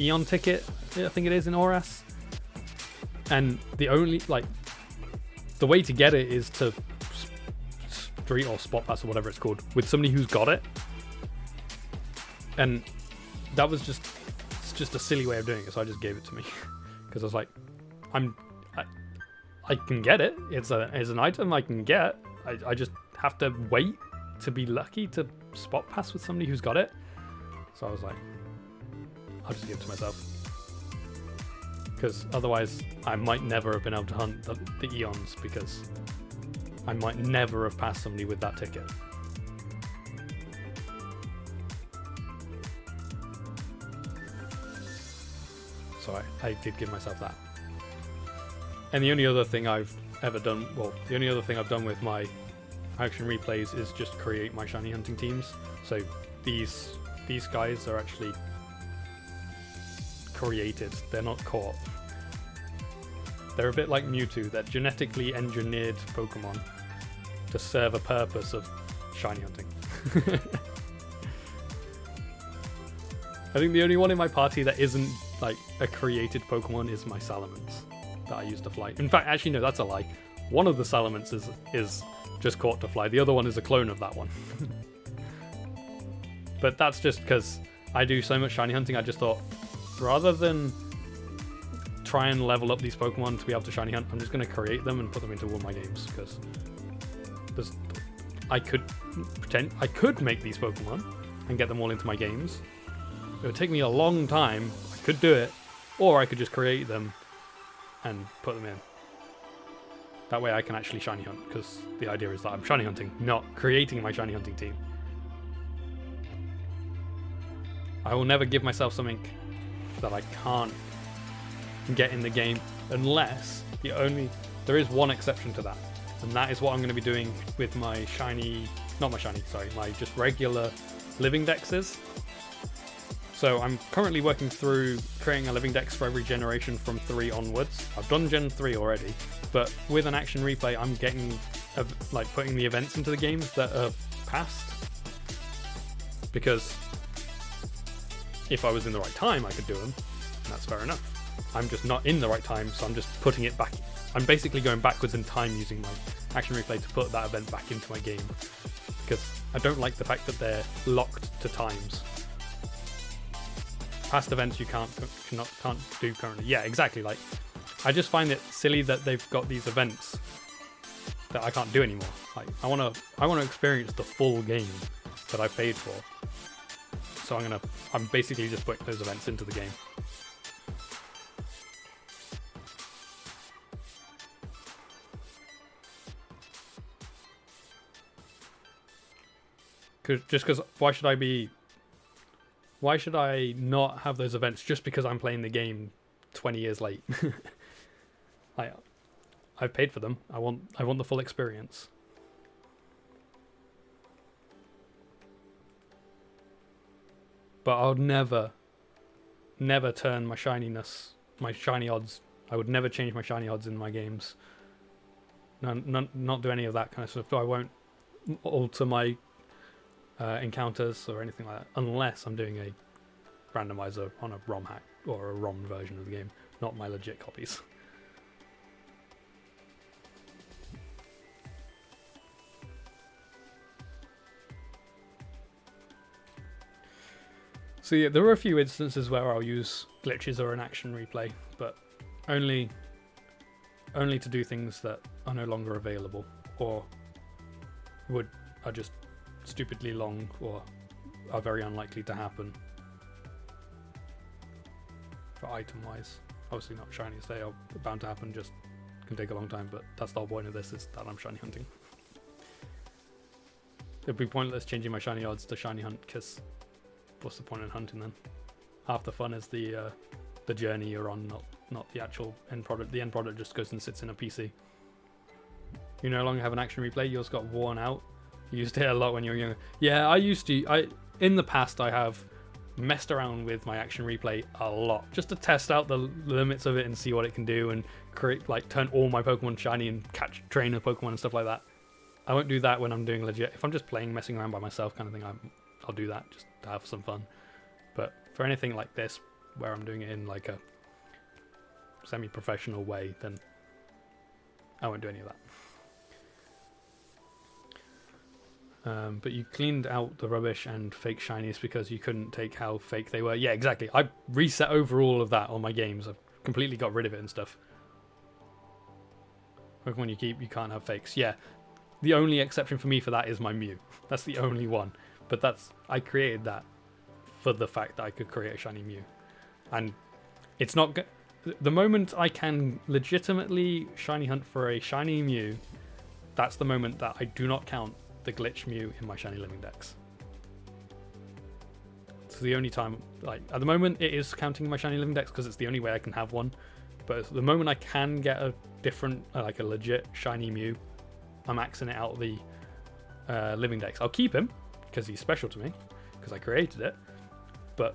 Eon ticket, I think it is, in Oras, and the way to get it is to street or spot pass or whatever it's called with somebody who's got it, and that was just a silly way of doing it. So I just gave it to me because I was like, I can get it. It's an item I can get. I just have to wait to be lucky to spot pass with somebody who's got it. So I was like, I'll just give it to myself, because otherwise I might never have been able to hunt the Eons, because I might never have passed somebody with that ticket. So I did give myself that. And the only other thing I've ever done, the only other thing I've done with my action replays is just create my shiny hunting teams. So these guys are actually created. They're not caught. They're a bit like Mewtwo. They're genetically engineered Pokemon to serve a purpose of shiny hunting. I think the only one in my party that isn't like a created Pokemon is my Salamence that I used to fly. In fact, actually no, that's a lie. One of the Salamence is just caught to fly. The other one is a clone of that one. But that's just because I do so much shiny hunting. I just thought, rather than try and level up these Pokemon to be able to shiny hunt, I'm just going to create them and put them into all my games, because I could make these Pokemon and get them all into my games. It would take me a long time. I could do it, or I could just create them and put them in. That way I can actually shiny hunt, because the idea is that I'm shiny hunting, not creating my shiny hunting team. I will never give myself something that I can't get in the game, unless there is one exception to that, and that is what I'm going to be doing with my my just regular living dexes. So I'm currently working through creating a living dex for every generation from 3 onwards. I've done Gen 3 already, but with an action replay, I'm getting like putting the events into the games that are past, because if I was in the right time, I could do them, and that's fair enough. I'm just not in the right time, so I'm just putting it back. I'm basically going backwards in time using my action replay to put that event back into my game, because I don't like the fact that they're locked to times. Past events you can't do currently. Yeah, exactly. Like, I just find it silly that they've got these events that I can't do anymore. Like, I want to experience the full game that I paid for. So I'm basically just putting those events into the game. Because why should I not have those events just because I'm playing the game 20 years late? I've paid for them. I want the full experience. But I'll never turn my shiny odds. I would never change my shiny odds in my games. Not do any of that kind of stuff. I won't alter my encounters or anything like that, unless I'm doing a randomizer on a ROM hack or a ROM version of the game, not my legit copies. So yeah, there are a few instances where I'll use glitches or an action replay, but only to do things that are no longer available or are just stupidly long or are very unlikely to happen. For item wise, obviously not shinies, they are bound to happen, just can take a long time, but that's the whole point of this, is that I'm shiny hunting. It'd be pointless changing my shiny odds to shiny hunt, because what's the point in hunting then? Half the fun is the journey you're on, not the actual end product. The end product just goes and sits in a PC. You no longer have an action replay, yours got worn out. You used it a lot when you were younger. Yeah, in the past I have messed around with my action replay a lot, just to test out the limits of it and see what it can do, and turn all my Pokemon shiny and train a Pokemon and stuff like that. I won't do that when I'm doing legit. If I'm just playing, messing around by myself kind of thing, I'll do that just to have some fun. But for anything like this, where I'm doing it in like a semi-professional way, then I won't do any of that. But you cleaned out the rubbish and fake shinies because you couldn't take how fake they were. Yeah, exactly. I reset over all of that on my games. I've completely got rid of it and stuff. Pokemon you keep, you can't have fakes. Yeah, the only exception for me for that is my Mew. That's the only one. But I created that for the fact that I could create a shiny Mew. And it's not... The moment I can legitimately shiny hunt for a shiny Mew, that's the moment that I do not count the glitch Mew in my shiny living dex. It's the only time, like, at the moment it is counting my shiny living dex because it's the only way I can have one. But the moment I can get a different, like a legit shiny Mew, I'm maxing it out the living dex. I'll keep him because he's special to me because I created it. But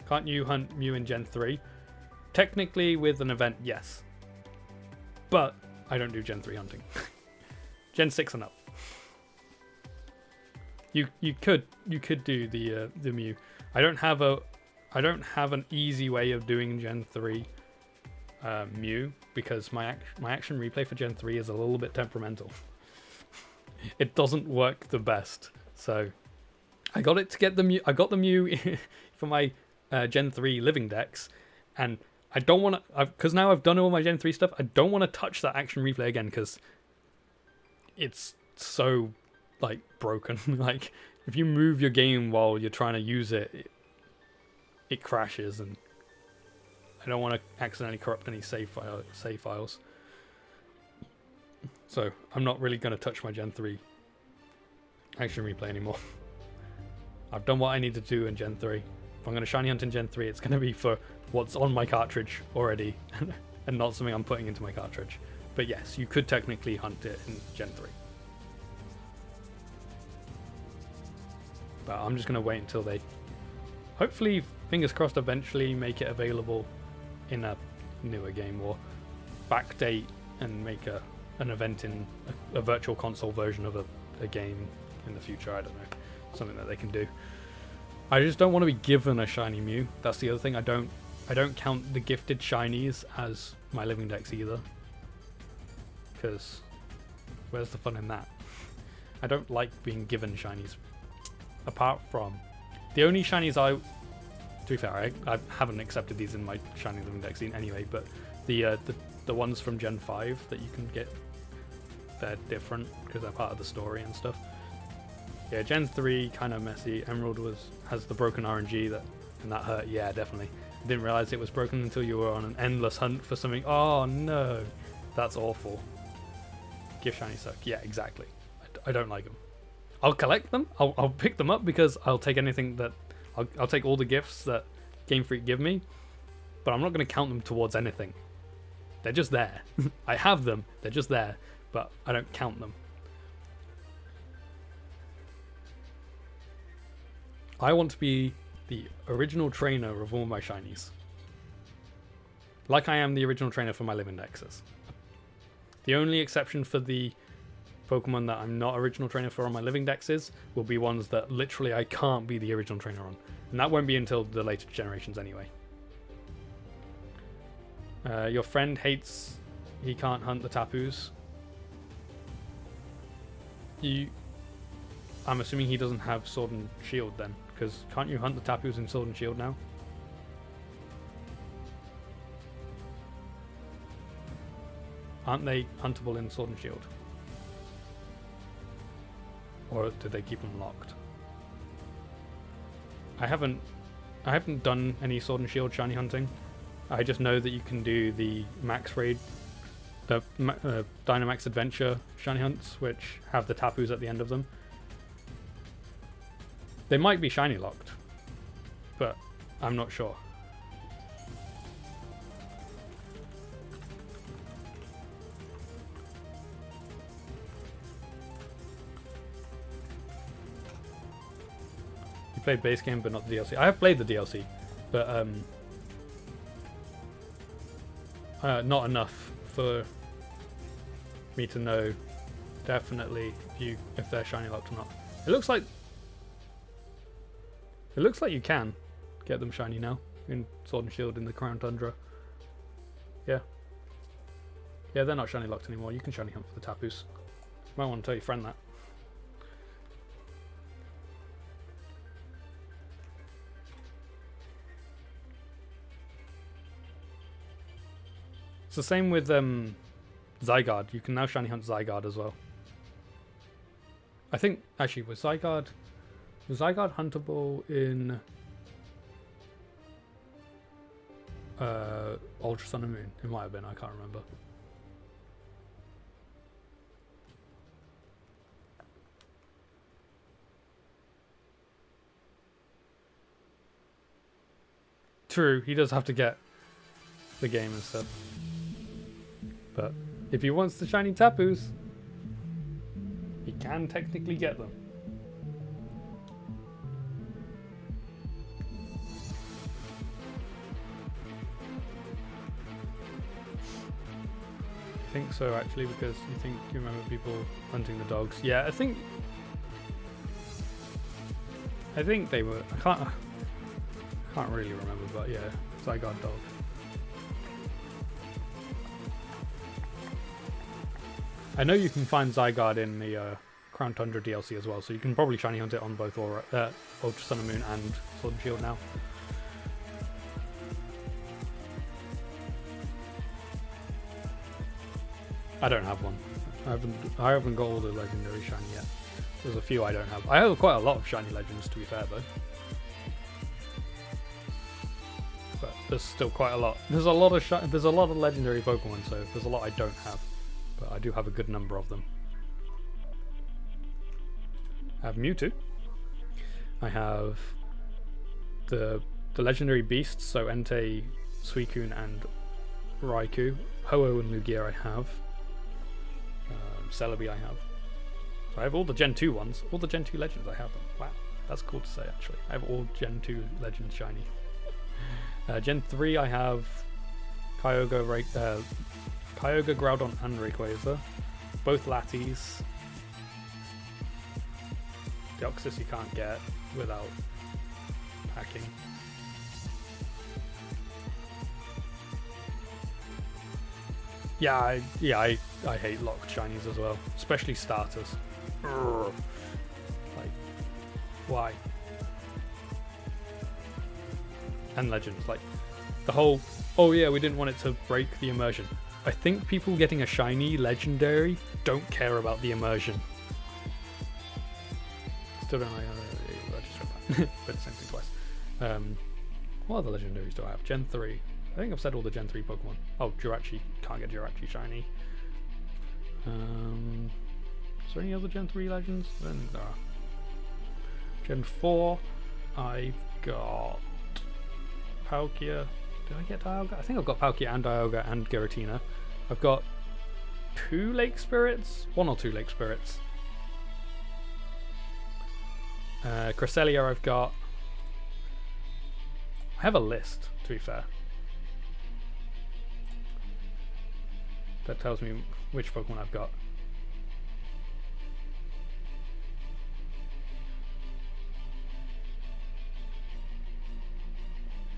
can't you hunt Mew in Gen 3? Technically with an event, yes. But I don't do Gen 3 hunting. Gen 6 and up. You could do the Mew. I don't have an easy way of doing Gen 3 Mew because my action replay for Gen 3 is a little bit temperamental. It doesn't work the best. So I got it to get the Mew. I got the Mew for my Gen 3 living dex, and I don't want to, because now I've done all my Gen 3 stuff, I don't want to touch that action replay again because it's so, like, broken. Like, if you move your game while you're trying to use it, it crashes, and I don't want to accidentally corrupt any save files. So I'm not really going to touch my Gen 3 action replay anymore. I've done what I need to do in Gen 3. If I'm going to shiny hunt in Gen 3, it's going to be for what's on my cartridge already and not something I'm putting into my cartridge. But yes, you could technically hunt it in Gen 3. But I'm just going to wait until they, hopefully, fingers crossed, eventually make it available in a newer game, or backdate and make an event in a virtual console version of a game in the future. I don't know. Something that they can do. I just don't want to be given a shiny Mew. That's the other thing. I don't count the gifted shinies as my living dex either. Because where's the fun in that? I don't like being given shinies. Apart from the only shinies to be fair, I haven't accepted these in my shiny living dex scene anyway, but the ones from Gen 5 that you can get, they're different because they're part of the story and stuff. Yeah, Gen 3 kind of messy. Emerald has the broken RNG and that hurt. Yeah, definitely. I didn't realize it was broken until you were on an endless hunt for something. Oh no, that's awful. Gift shiny suck. Yeah, exactly. I don't like them. I'll collect them. I'll pick them up because I'll take anything that I'll take all the gifts that Game Freak give me, but I'm not going to count them towards anything. They're just there. I have them. They're just there, but I don't count them. I want to be the original trainer of all my shinies. Like I am the original trainer for my living dexes. The only exception for the Pokemon that I'm not original trainer for on my living dexes will be ones that literally I can't be the original trainer on. And that won't be until the later generations anyway. Your friend hates he can't hunt the Tapus. I'm assuming he doesn't have Sword and Shield then, because can't you hunt the Tapus in Sword and Shield now? Aren't they huntable in Sword and Shield? Or did they keep them locked? I haven't done any Sword and Shield shiny hunting. I just know that you can do the Max Raid, the Dynamax Adventure shiny hunts, which have the Tapus at the end of them. They might be shiny locked, but I'm not sure. You played base game, but not the DLC. I have played the DLC, but not enough for me to know definitely if they're shiny locked or not. It looks like you can get them shiny now in Sword and Shield in the Crown Tundra. Yeah, they're not shiny locked anymore. You can shiny hunt for the Tapus. Might want to tell your friend that. It's the same with Zygarde. You can now shiny hunt Zygarde as well. I think, actually, was Zygarde huntable in Ultra Sun and Moon? It might have been, I can't remember. True, he does have to get the game and stuff. But if he wants the shiny Tapus, he can technically get them. I think so, actually, because you remember people hunting the dogs. Yeah, I think they were. I can't really remember, but yeah, Zygarde dog. I know you can find Zygarde in the Crown Tundra DLC as well, so you can probably shiny hunt it on both Ultra Sun and Moon and Sword and Shield now. I don't have one. I haven't got all the legendary shiny yet. There's a few I don't have. I have quite a lot of shiny legends, to be fair, though. But there's still quite a lot. There's a lot of legendary Pokemon, so there's a lot I don't have. But I do have a good number of them. I have Mewtwo. I have the legendary beasts, so Entei, Suicune, and Raikou. Ho-Oh and Lugia I have. Celebi I have. So I have all the Gen 2 ones. All the Gen 2 legends I have them. Wow, that's cool to say actually. I have all Gen 2 legends shiny. Gen 3 I have Kyogre, Groudon and Rayquaza. Both Latis. Deoxys you can't get without packing. Yeah, I hate locked shinies as well, especially starters. Urgh. Like, why? And legends, like the whole. Oh yeah, we didn't want it to break the immersion. I think people getting a shiny legendary don't care about the immersion. Still don't like. I just read that. But the same thing twice. What other legendaries do I have? Gen 3. I think I've said all the Gen 3 Pokemon. Oh, Jirachi. Can't get Jirachi shiny. Is there any other Gen 3 legends? I don't think there are. Gen 4, I've got Palkia. Did I get Dialga? I think I've got Palkia and Dialga and Giratina. I've got 2 Lake Spirits. 1 or 2 Lake Spirits. Cresselia I've got. I have a list, to be fair. That tells me which Pokemon I've got.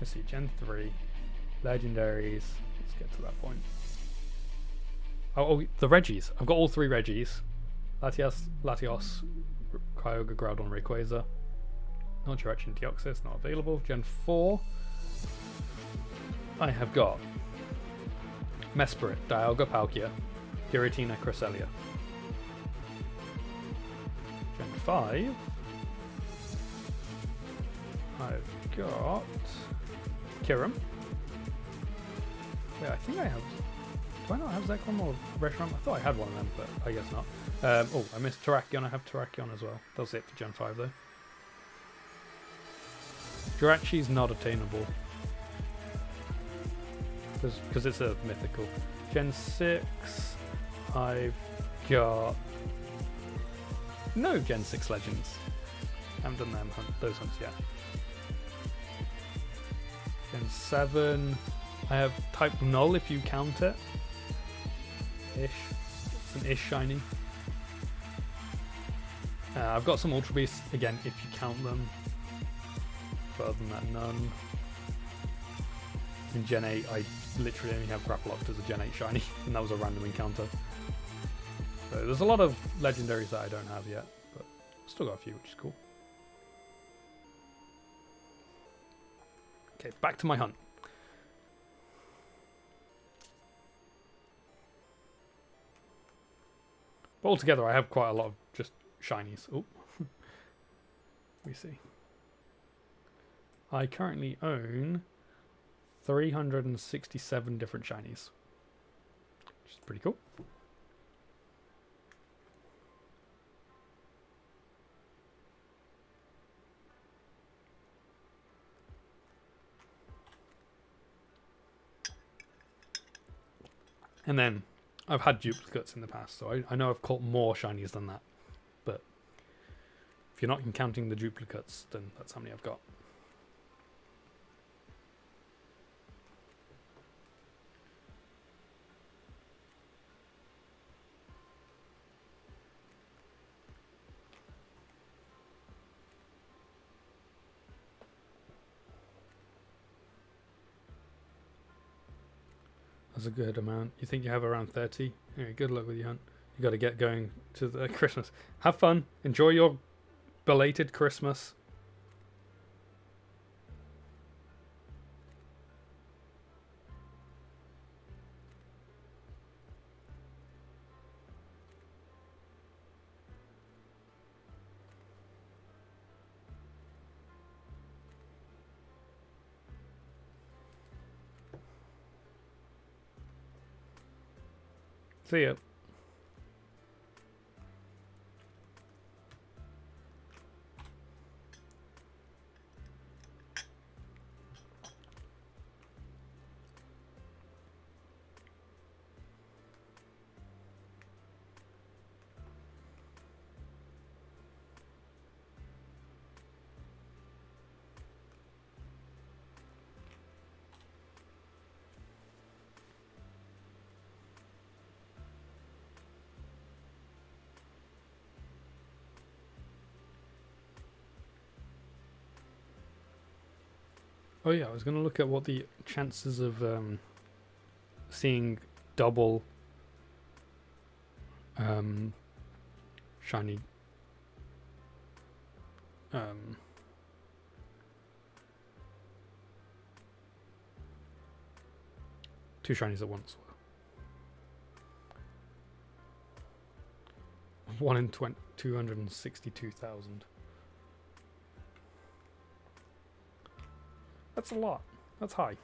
Let's see, Gen 3. Legendaries. Let's get to that point. Oh, the Regis. I've got all 3 Regis. Latios, Kyogre, Groudon, Rayquaza. Not Jirachi and Deoxys, not available. Gen 4. I have got Mesprit, Dialga, Palkia, Giratina, Cresselia. Gen 5. I've got Kyurem. Wait, I think I have. Do I not have Zekrom or Reshiram? I thought I had one of them, but I guess not. Oh, I missed Terrakion. I have Terrakion as well. That's it for Gen 5 though. Jirachi's not attainable. Because it's a mythical. Gen 6, I've got no Gen 6 legends. Haven't done those hunts yet. Gen 7, I have type Null if you count it. Ish. It's an ish shiny. I've got some Ultra Beasts, again, if you count them. But other than that, none. In Gen 8, I literally only have Grapploct as a Gen 8 shiny, and that was a random encounter. So there's a lot of legendaries that I don't have yet, but still got a few, which is cool. Okay, back to my hunt. But altogether, I have quite a lot of just shinies. Oh, we see. I currently own 367 different shinies, which is pretty cool. And then I've had duplicates in the past, so I know I've caught more shinies than that. But if you're not counting the duplicates, then that's how many I've got. That's a good amount. You think you have around 30? Anyway, good luck with your hunt. You got to get going to the Christmas. Have fun. Enjoy your belated Christmas. See ya. Oh yeah, I was going to look at what the chances of seeing double shiny two shinies at once. 1 in 262,000. That's a lot. That's high.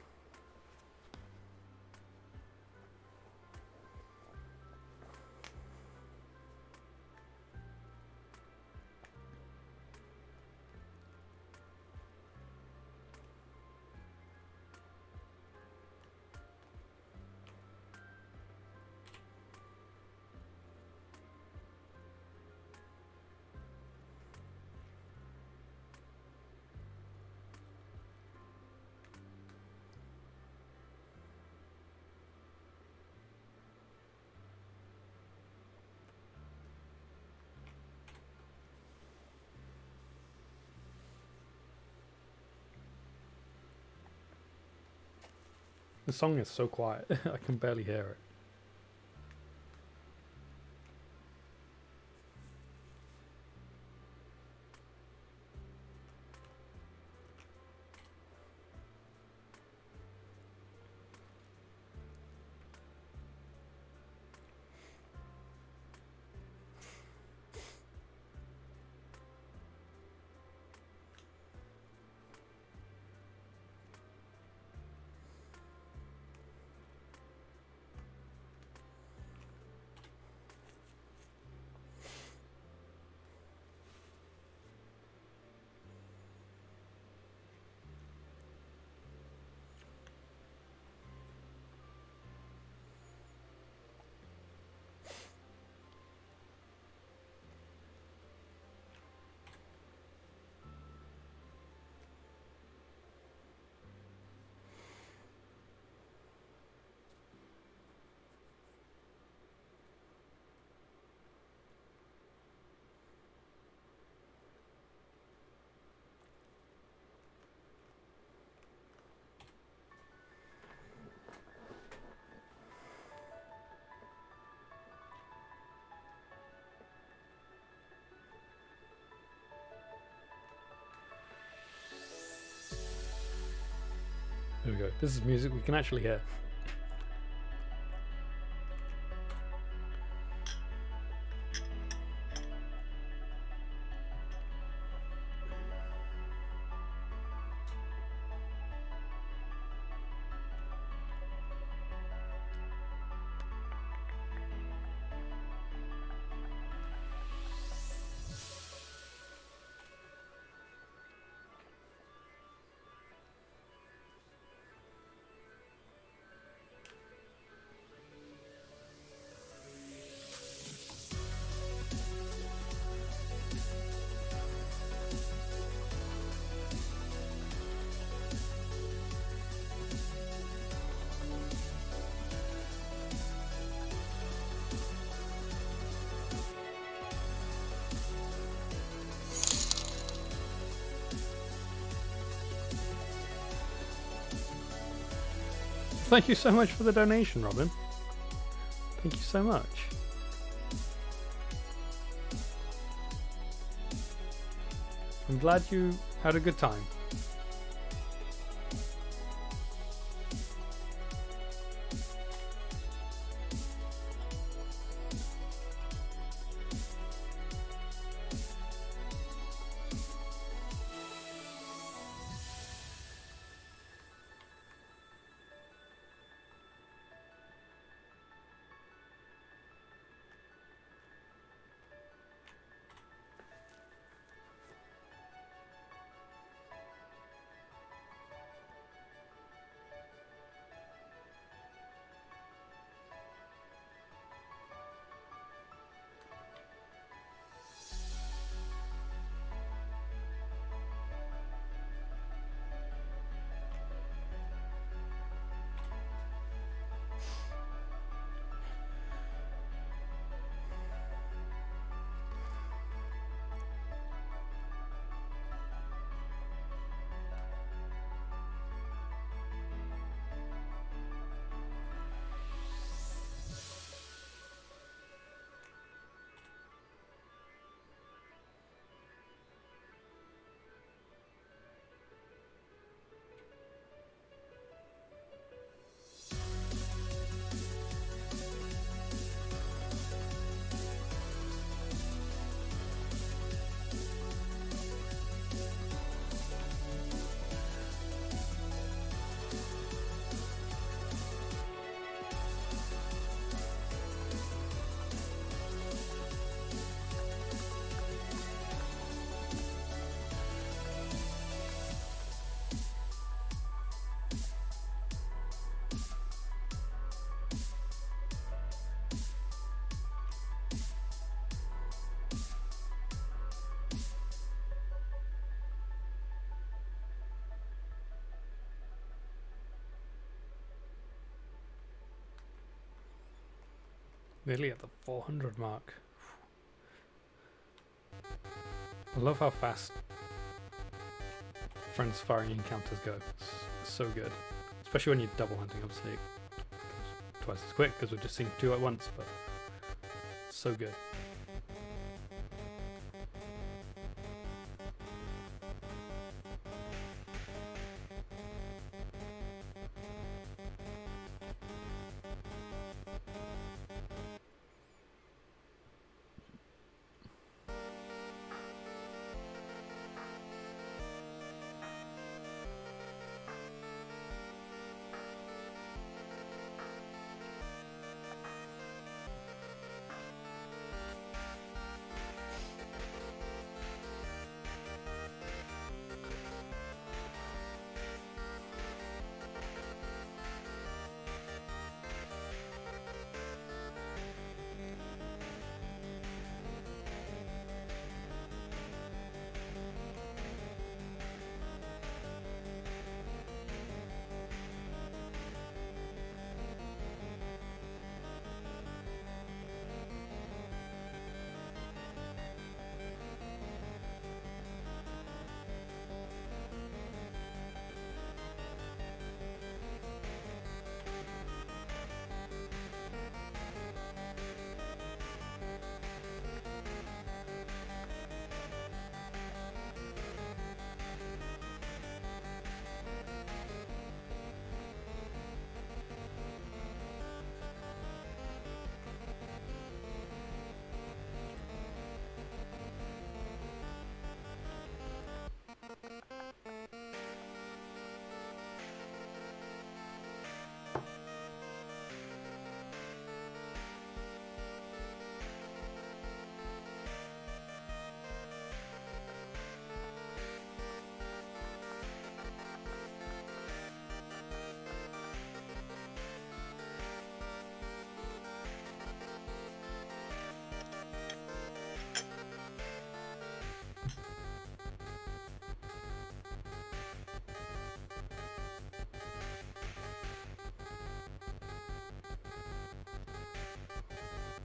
The song is so quiet, I can barely hear it. There we go. This is music we can actually hear. Thank you so much for the donation, Robin. Thank you so much. I'm glad you had a good time. Nearly at the 400 mark. I love how fast friends firing encounters go. It's so good. Especially when you're double hunting, obviously. It goes twice as quick because we're just seeing two at once, but it's so good.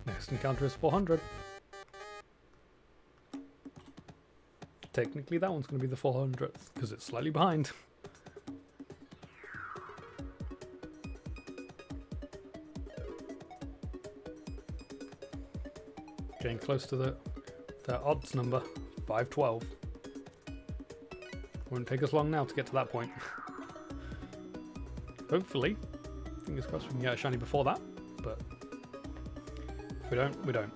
Next encounter is 400. Technically that one's going to be the 400th because it's slightly behind. Getting close to the odds number, 512. Won't take us long now to get to that point. Hopefully, fingers crossed we can get a shiny before that, but if we don't, we don't.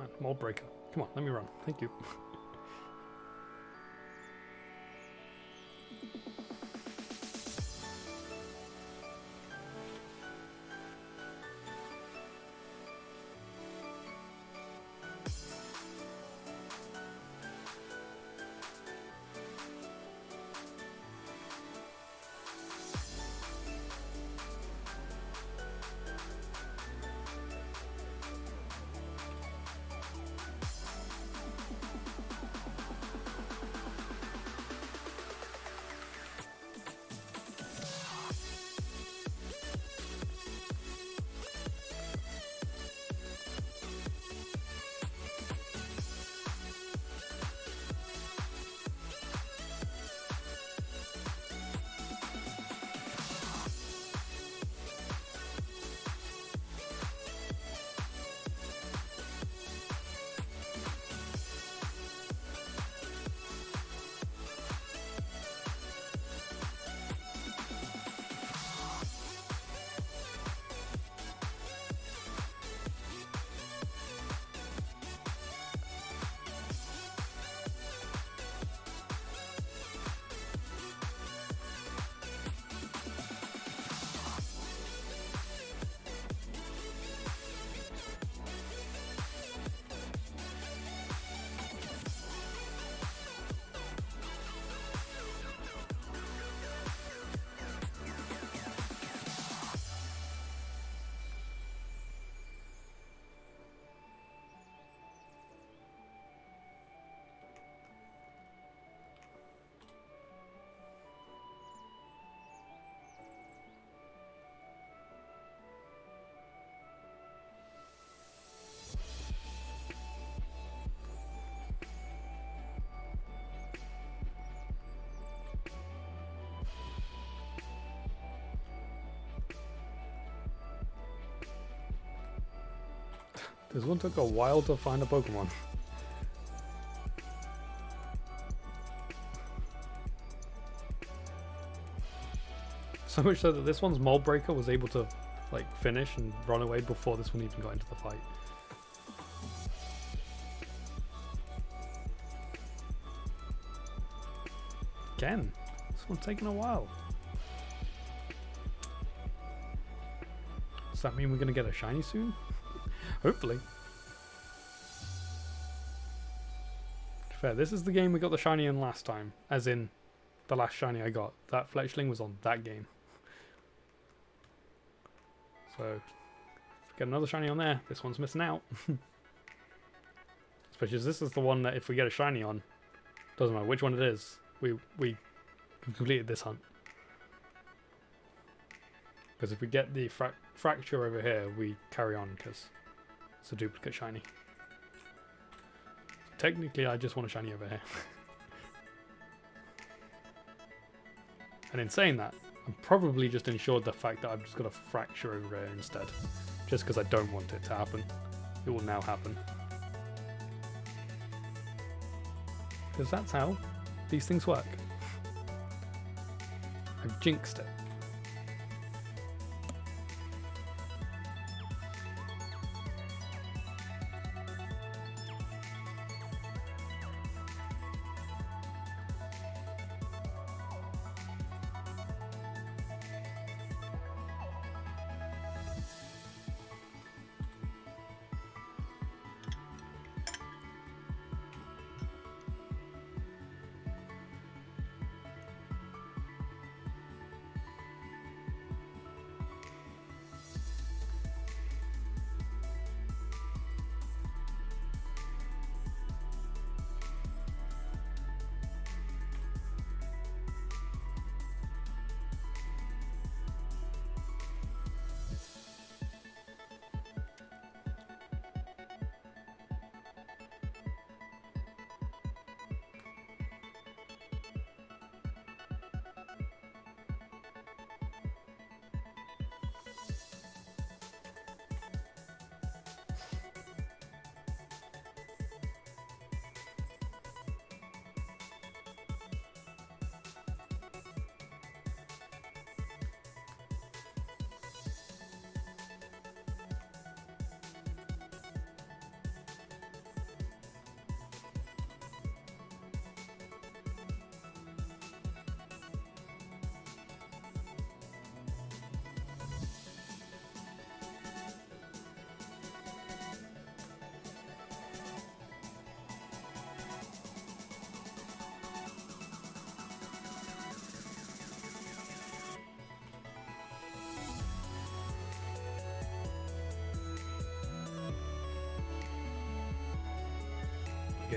man. Mold breaker. Come on, let me run. Thank you. This one took a while to find a Pokemon. So much so that this one's Mold Breaker was able to like finish and run away before this one even got into the fight. Again, this one's taking a while. Does that mean we're going to get a shiny soon? Hopefully. Fair, this is the game we got the shiny in last time, as in the last shiny I got. That Fletchling was on that game. So, if we get another shiny on there, this one's missing out. Especially as this is the one that if we get a shiny on, doesn't matter which one it is, we completed this hunt. Because if we get the fracture over here, we carry on because it's a duplicate shiny. Technically, I just want a shiny over here. And in saying that, I'm probably just ensured the fact that I've just got a fracture over here instead. Just because I don't want it to happen. It will now happen. Because that's how these things work. I've jinxed it.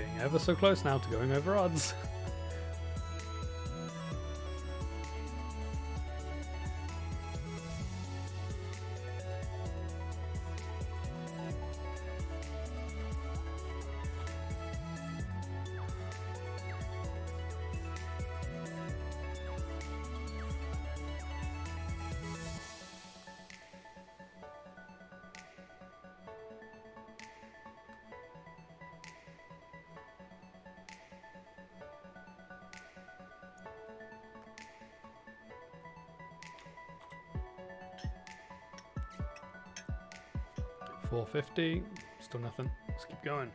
Getting ever so close now to going over odds. $4.50, still nothing. Let's keep going.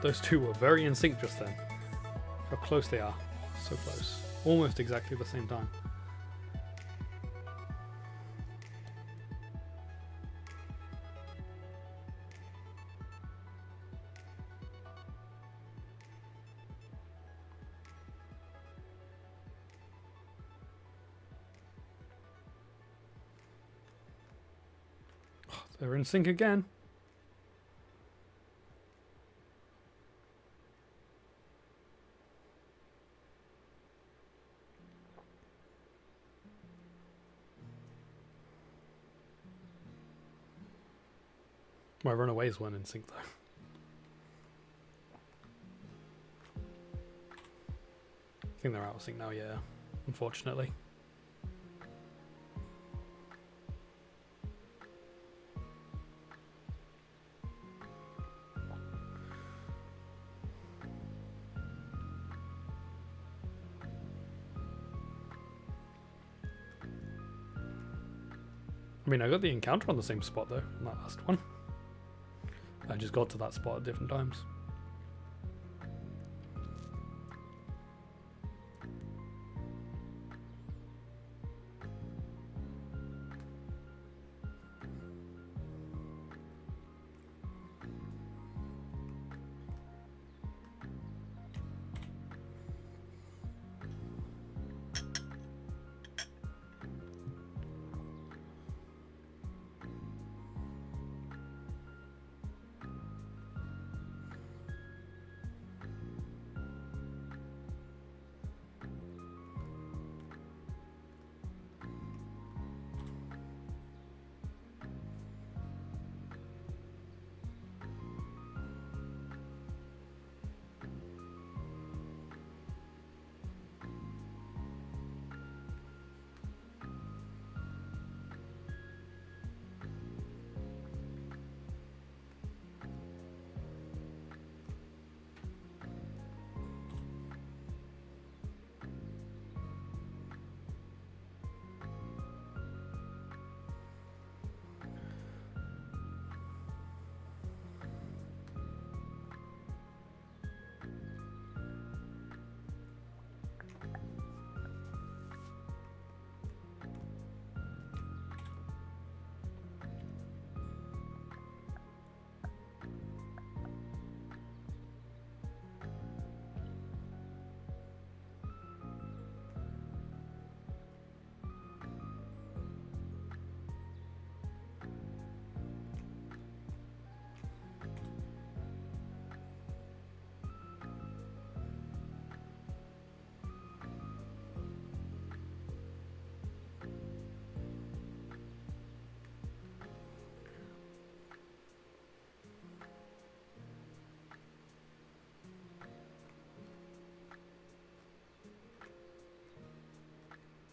Those two were very in sync just then. How close they are. So close. Almost exactly the same time. Oh, they're in sync again. My runaways weren't in sync though. I think they're out of sync now, yeah, unfortunately. I mean, I got the encounter on the same spot though, on that last one. I just got to that spot at different times.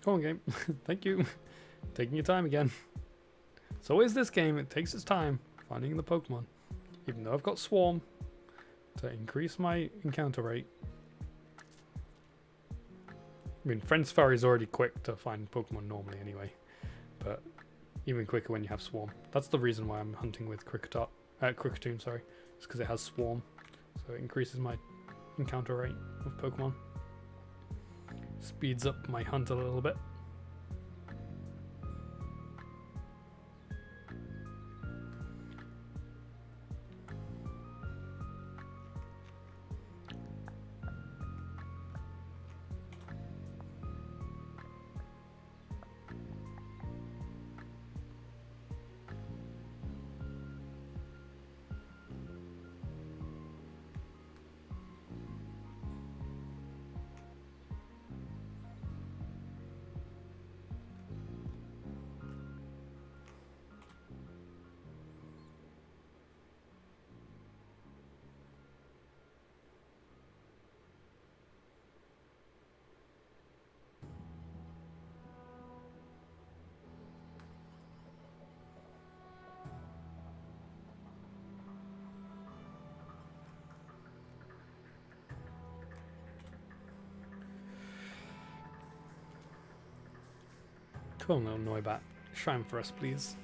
Come on, game. Thank you. Taking your time again. So is this game. It takes its time finding the Pokemon. Even though I've got Swarm to increase my encounter rate. I mean, Friend's Fairy is already quick to find Pokemon normally anyway. But even quicker when you have Swarm. That's the reason why I'm hunting with Kricketot Kricketune, sorry. It's because it has Swarm, so it increases my encounter rate of Pokemon. Speeds up my hunt a little bit. Cool, little Noibat. Shine for us, please.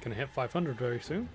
Gonna hit 500 very soon.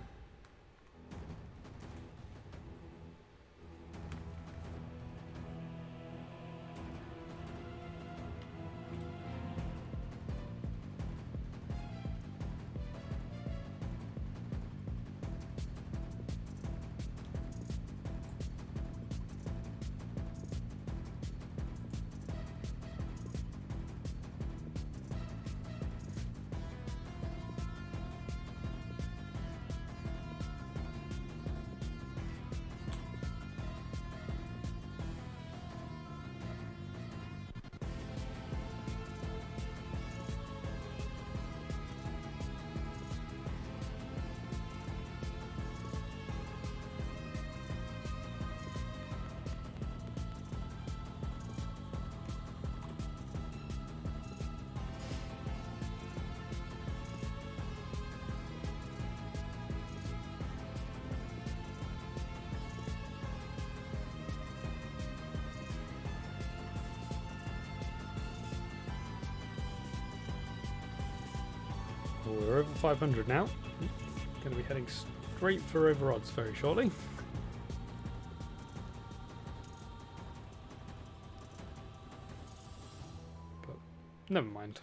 Oh, we're over 500 now. Going to be heading straight for over odds very shortly. But never mind.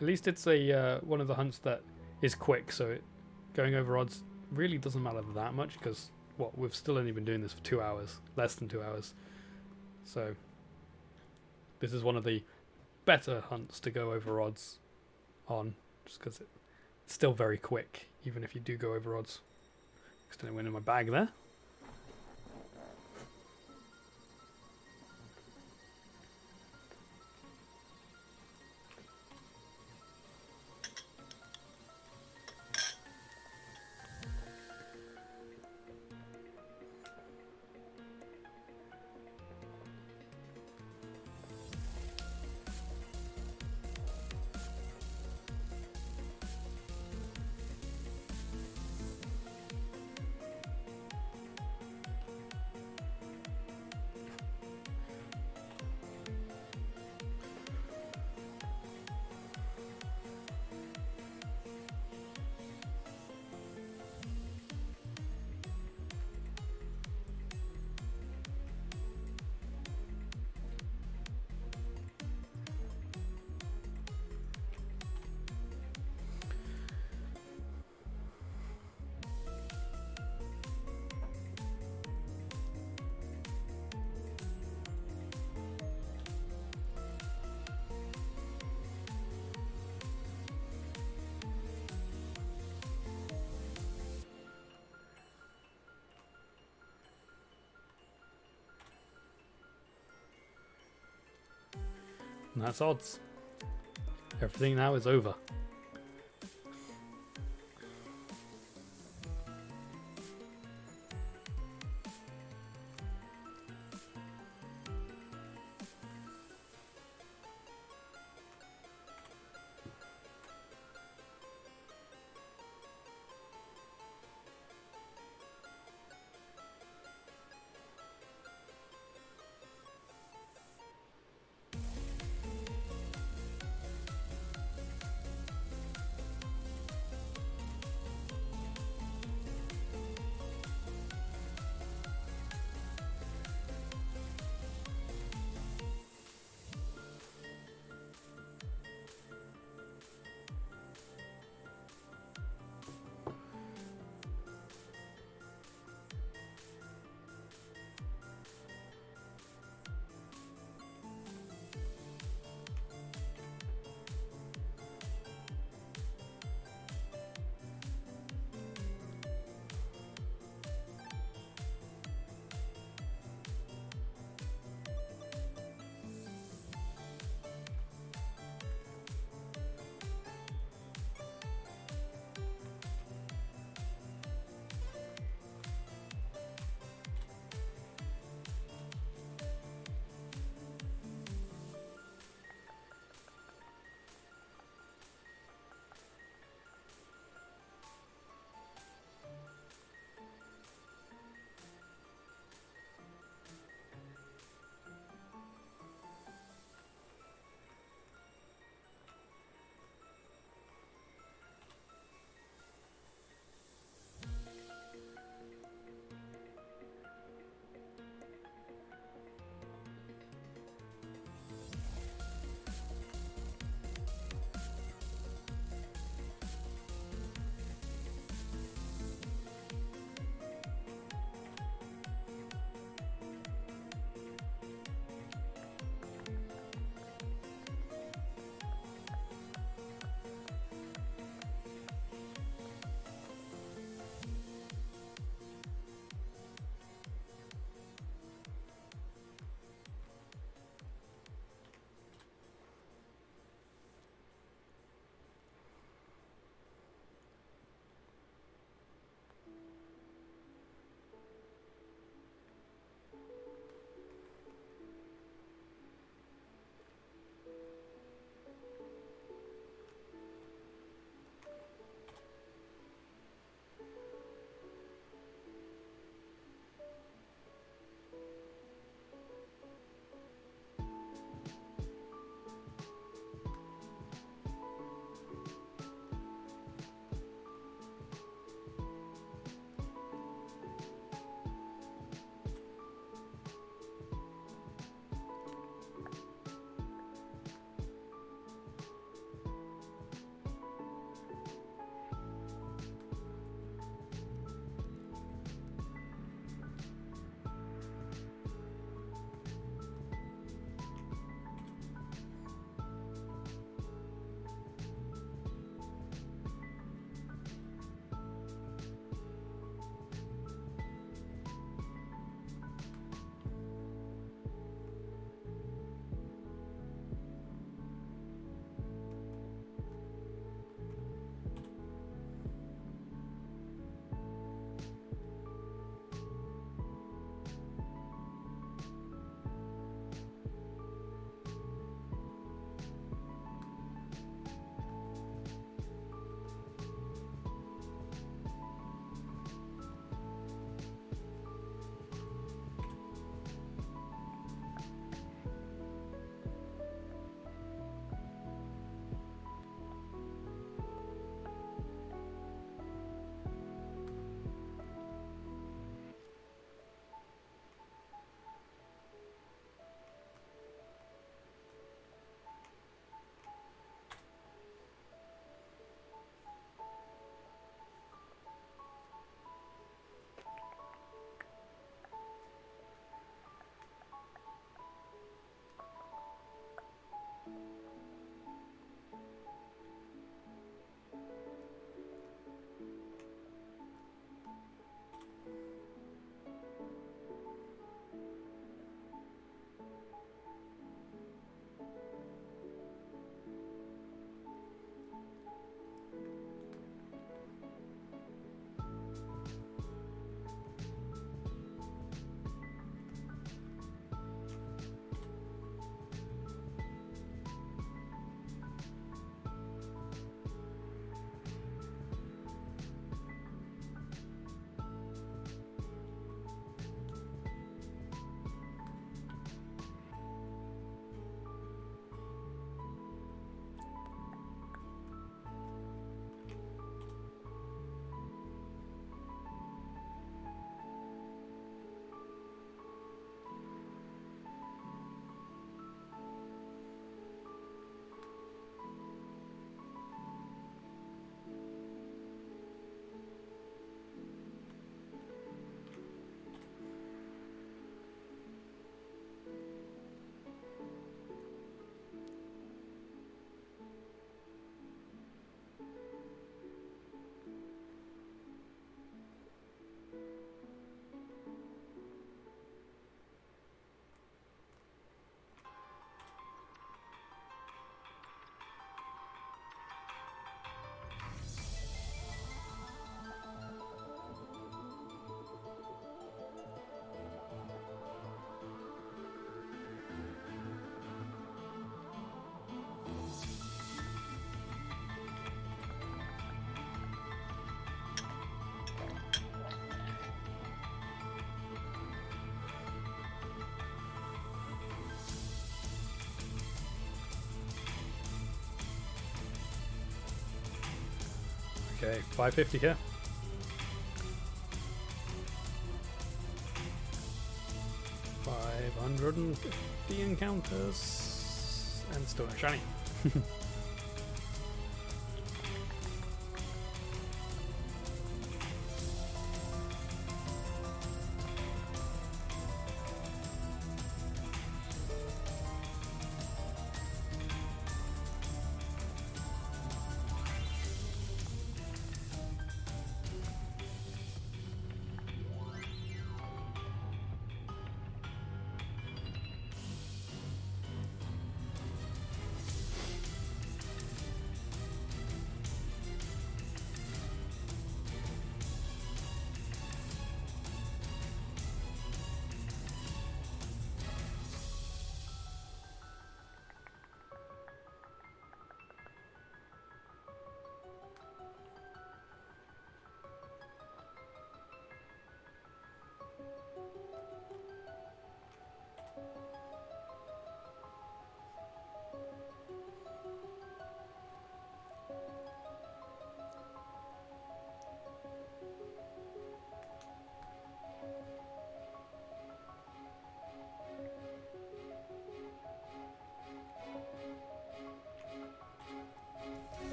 At least it's a one of the hunts that is quick, so going over odds really doesn't matter that much because we've still only been doing this for 2 hours, less than 2 hours. So this is one of the better hunts to go over odds on, just because it's still very quick, even if you do go over odds. Accidentally went in my bag there. And that's odds. Everything now is over. Okay, 550 here. $550 encounters, and still no shiny.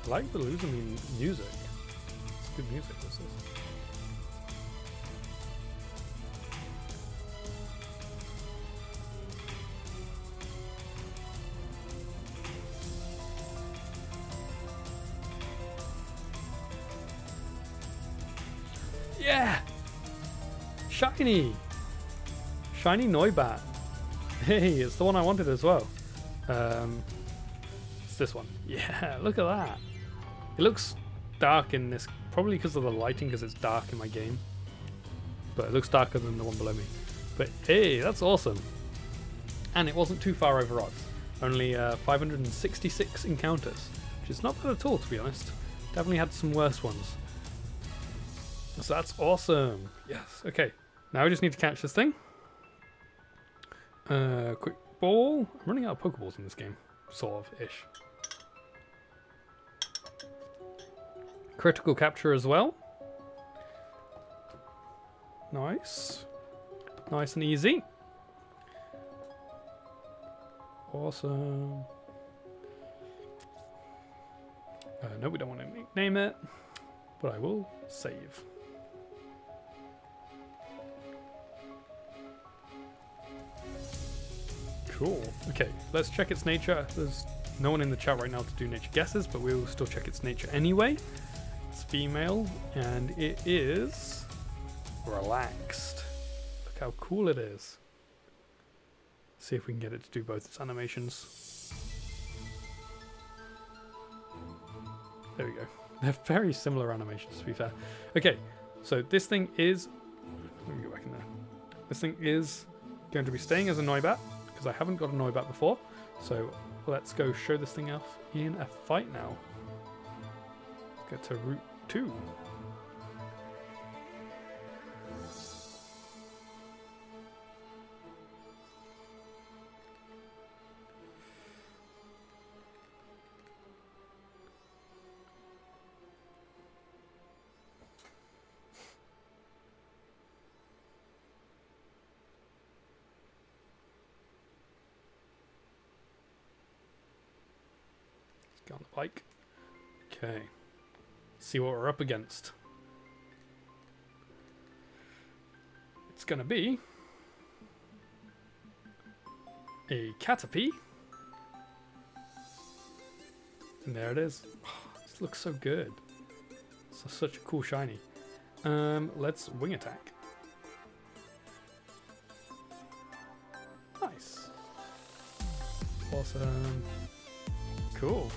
I like the Luzerne music. It's good music, this is. Yeah! Shiny! Shiny Noibat. Hey, it's the one I wanted as well. It's this one. Yeah, look at that. It looks dark in this, probably because of the lighting, because it's dark in my game. But it looks darker than the one below me. But hey, that's awesome. And it wasn't too far over odds. Only 566 encounters, which is not bad at all, to be honest. Definitely had some worse ones. So that's awesome. Yes, okay. Now we just need to catch this thing. Quick ball. I'm running out of Pokeballs in this game. Sort of, ish. Critical capture as well. Nice. Nice and easy. Awesome. No, we don't want to nickname it, but I will save. Cool. Okay, let's check its nature. There's no one in the chat right now to do nature guesses, but we will still check its nature anyway. It's female, and it is relaxed. Look how cool it is. See if we can get it to do both its animations. There we go. They're very similar animations, to be fair. Okay, so this thing is... Let me go back in there. This thing is going to be staying as a Noibat, because I haven't got a Noibat before. So let's go show this thing off in a fight now. Get to Route 2. Get on the bike. Okay. See what we're up against. It's gonna be a Caterpie. And there it is. This looks so good. It's such a cool shiny. Let's wing attack. Nice. Awesome. Cool.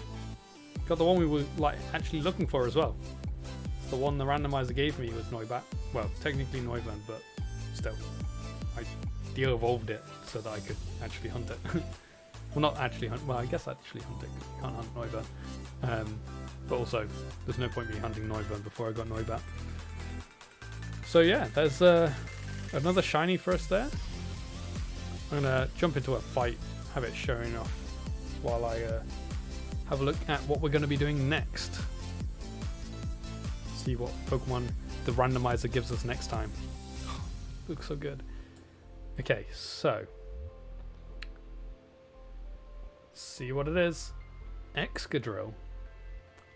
Got the one we were like actually looking for as well. The one the randomizer gave me was Noibat. Well, technically Noivern, but still. I de-evolved it so that I could actually hunt it. Well, not actually hunt. Well, I guess actually hunt it. You can't hunt Noivern. But also, there's no point me hunting Noivern before I got Noibat. So yeah, there's another shiny for us there. I'm gonna jump into a fight, have it showing off while I have a look at what we're going to be doing next. See what Pokemon the randomizer gives us next time. Looks so good. Okay, so see what it is. Excadrill.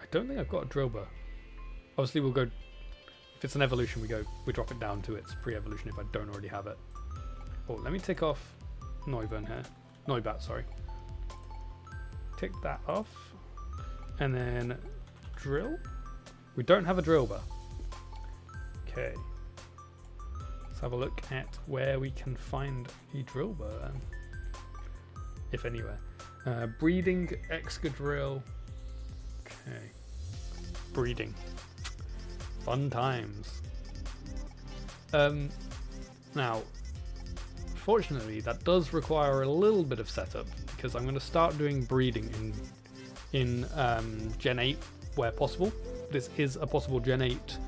I don't think I've got a Drillbur. Obviously we'll go, if it's an evolution we drop it down to its pre-evolution if I don't already have it. Oh, let me take off Noivern here. Noibat, sorry. Take that off. And then Drill. We don't have a Drillbur. Okay. Let's have a look at where we can find a Drillbur then. If anywhere. Breeding Excadrill. Okay. Breeding. Fun times. Now, fortunately, that does require a little bit of setup because I'm going to start doing breeding in Gen 8 where possible. This is a possible Gen 8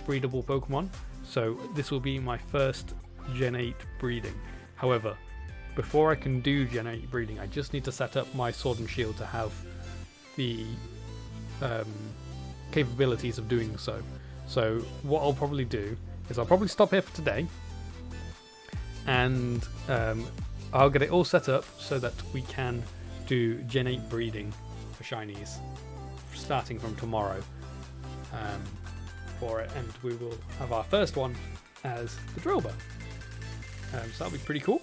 breedable Pokemon, so this will be my first Gen 8 breeding. However, before I can do Gen 8 breeding, I just need to set up my Sword and Shield to have the capabilities of doing so. So what I'll probably do is I'll probably stop here for today, and I'll get it all set up so that we can do Gen 8 breeding for shinies starting from tomorrow for it, and we will have our first one as the Drillbur. So that'll be pretty cool.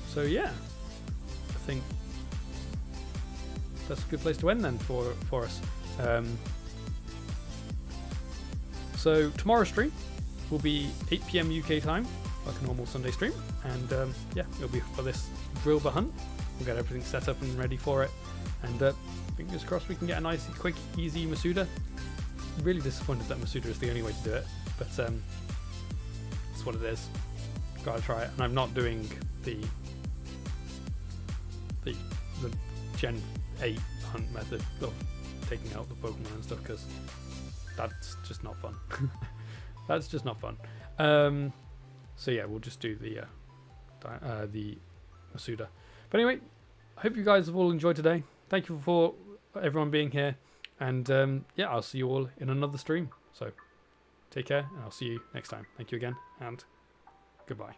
So yeah, I think that's a good place to end then for us. So tomorrow's stream will be 8 PM UK time, like a normal Sunday stream, and yeah, it'll be for this Drillbur hunt. We'll get everything set up and ready for it, and fingers crossed we can get a nice, quick, easy Masuda. Really disappointed that Masuda is the only way to do it, but it's what it is. Gotta try it, and I'm not doing the Gen 8 hunt method of taking out the Pokemon and stuff, because that's just not fun. That's just not fun. So yeah, we'll just do the Masuda. But anyway, I hope you guys have all enjoyed today. Thank you for everyone being here, and yeah, I'll see you all in another stream. So take care, and I'll see you next time. Thank you again, and goodbye.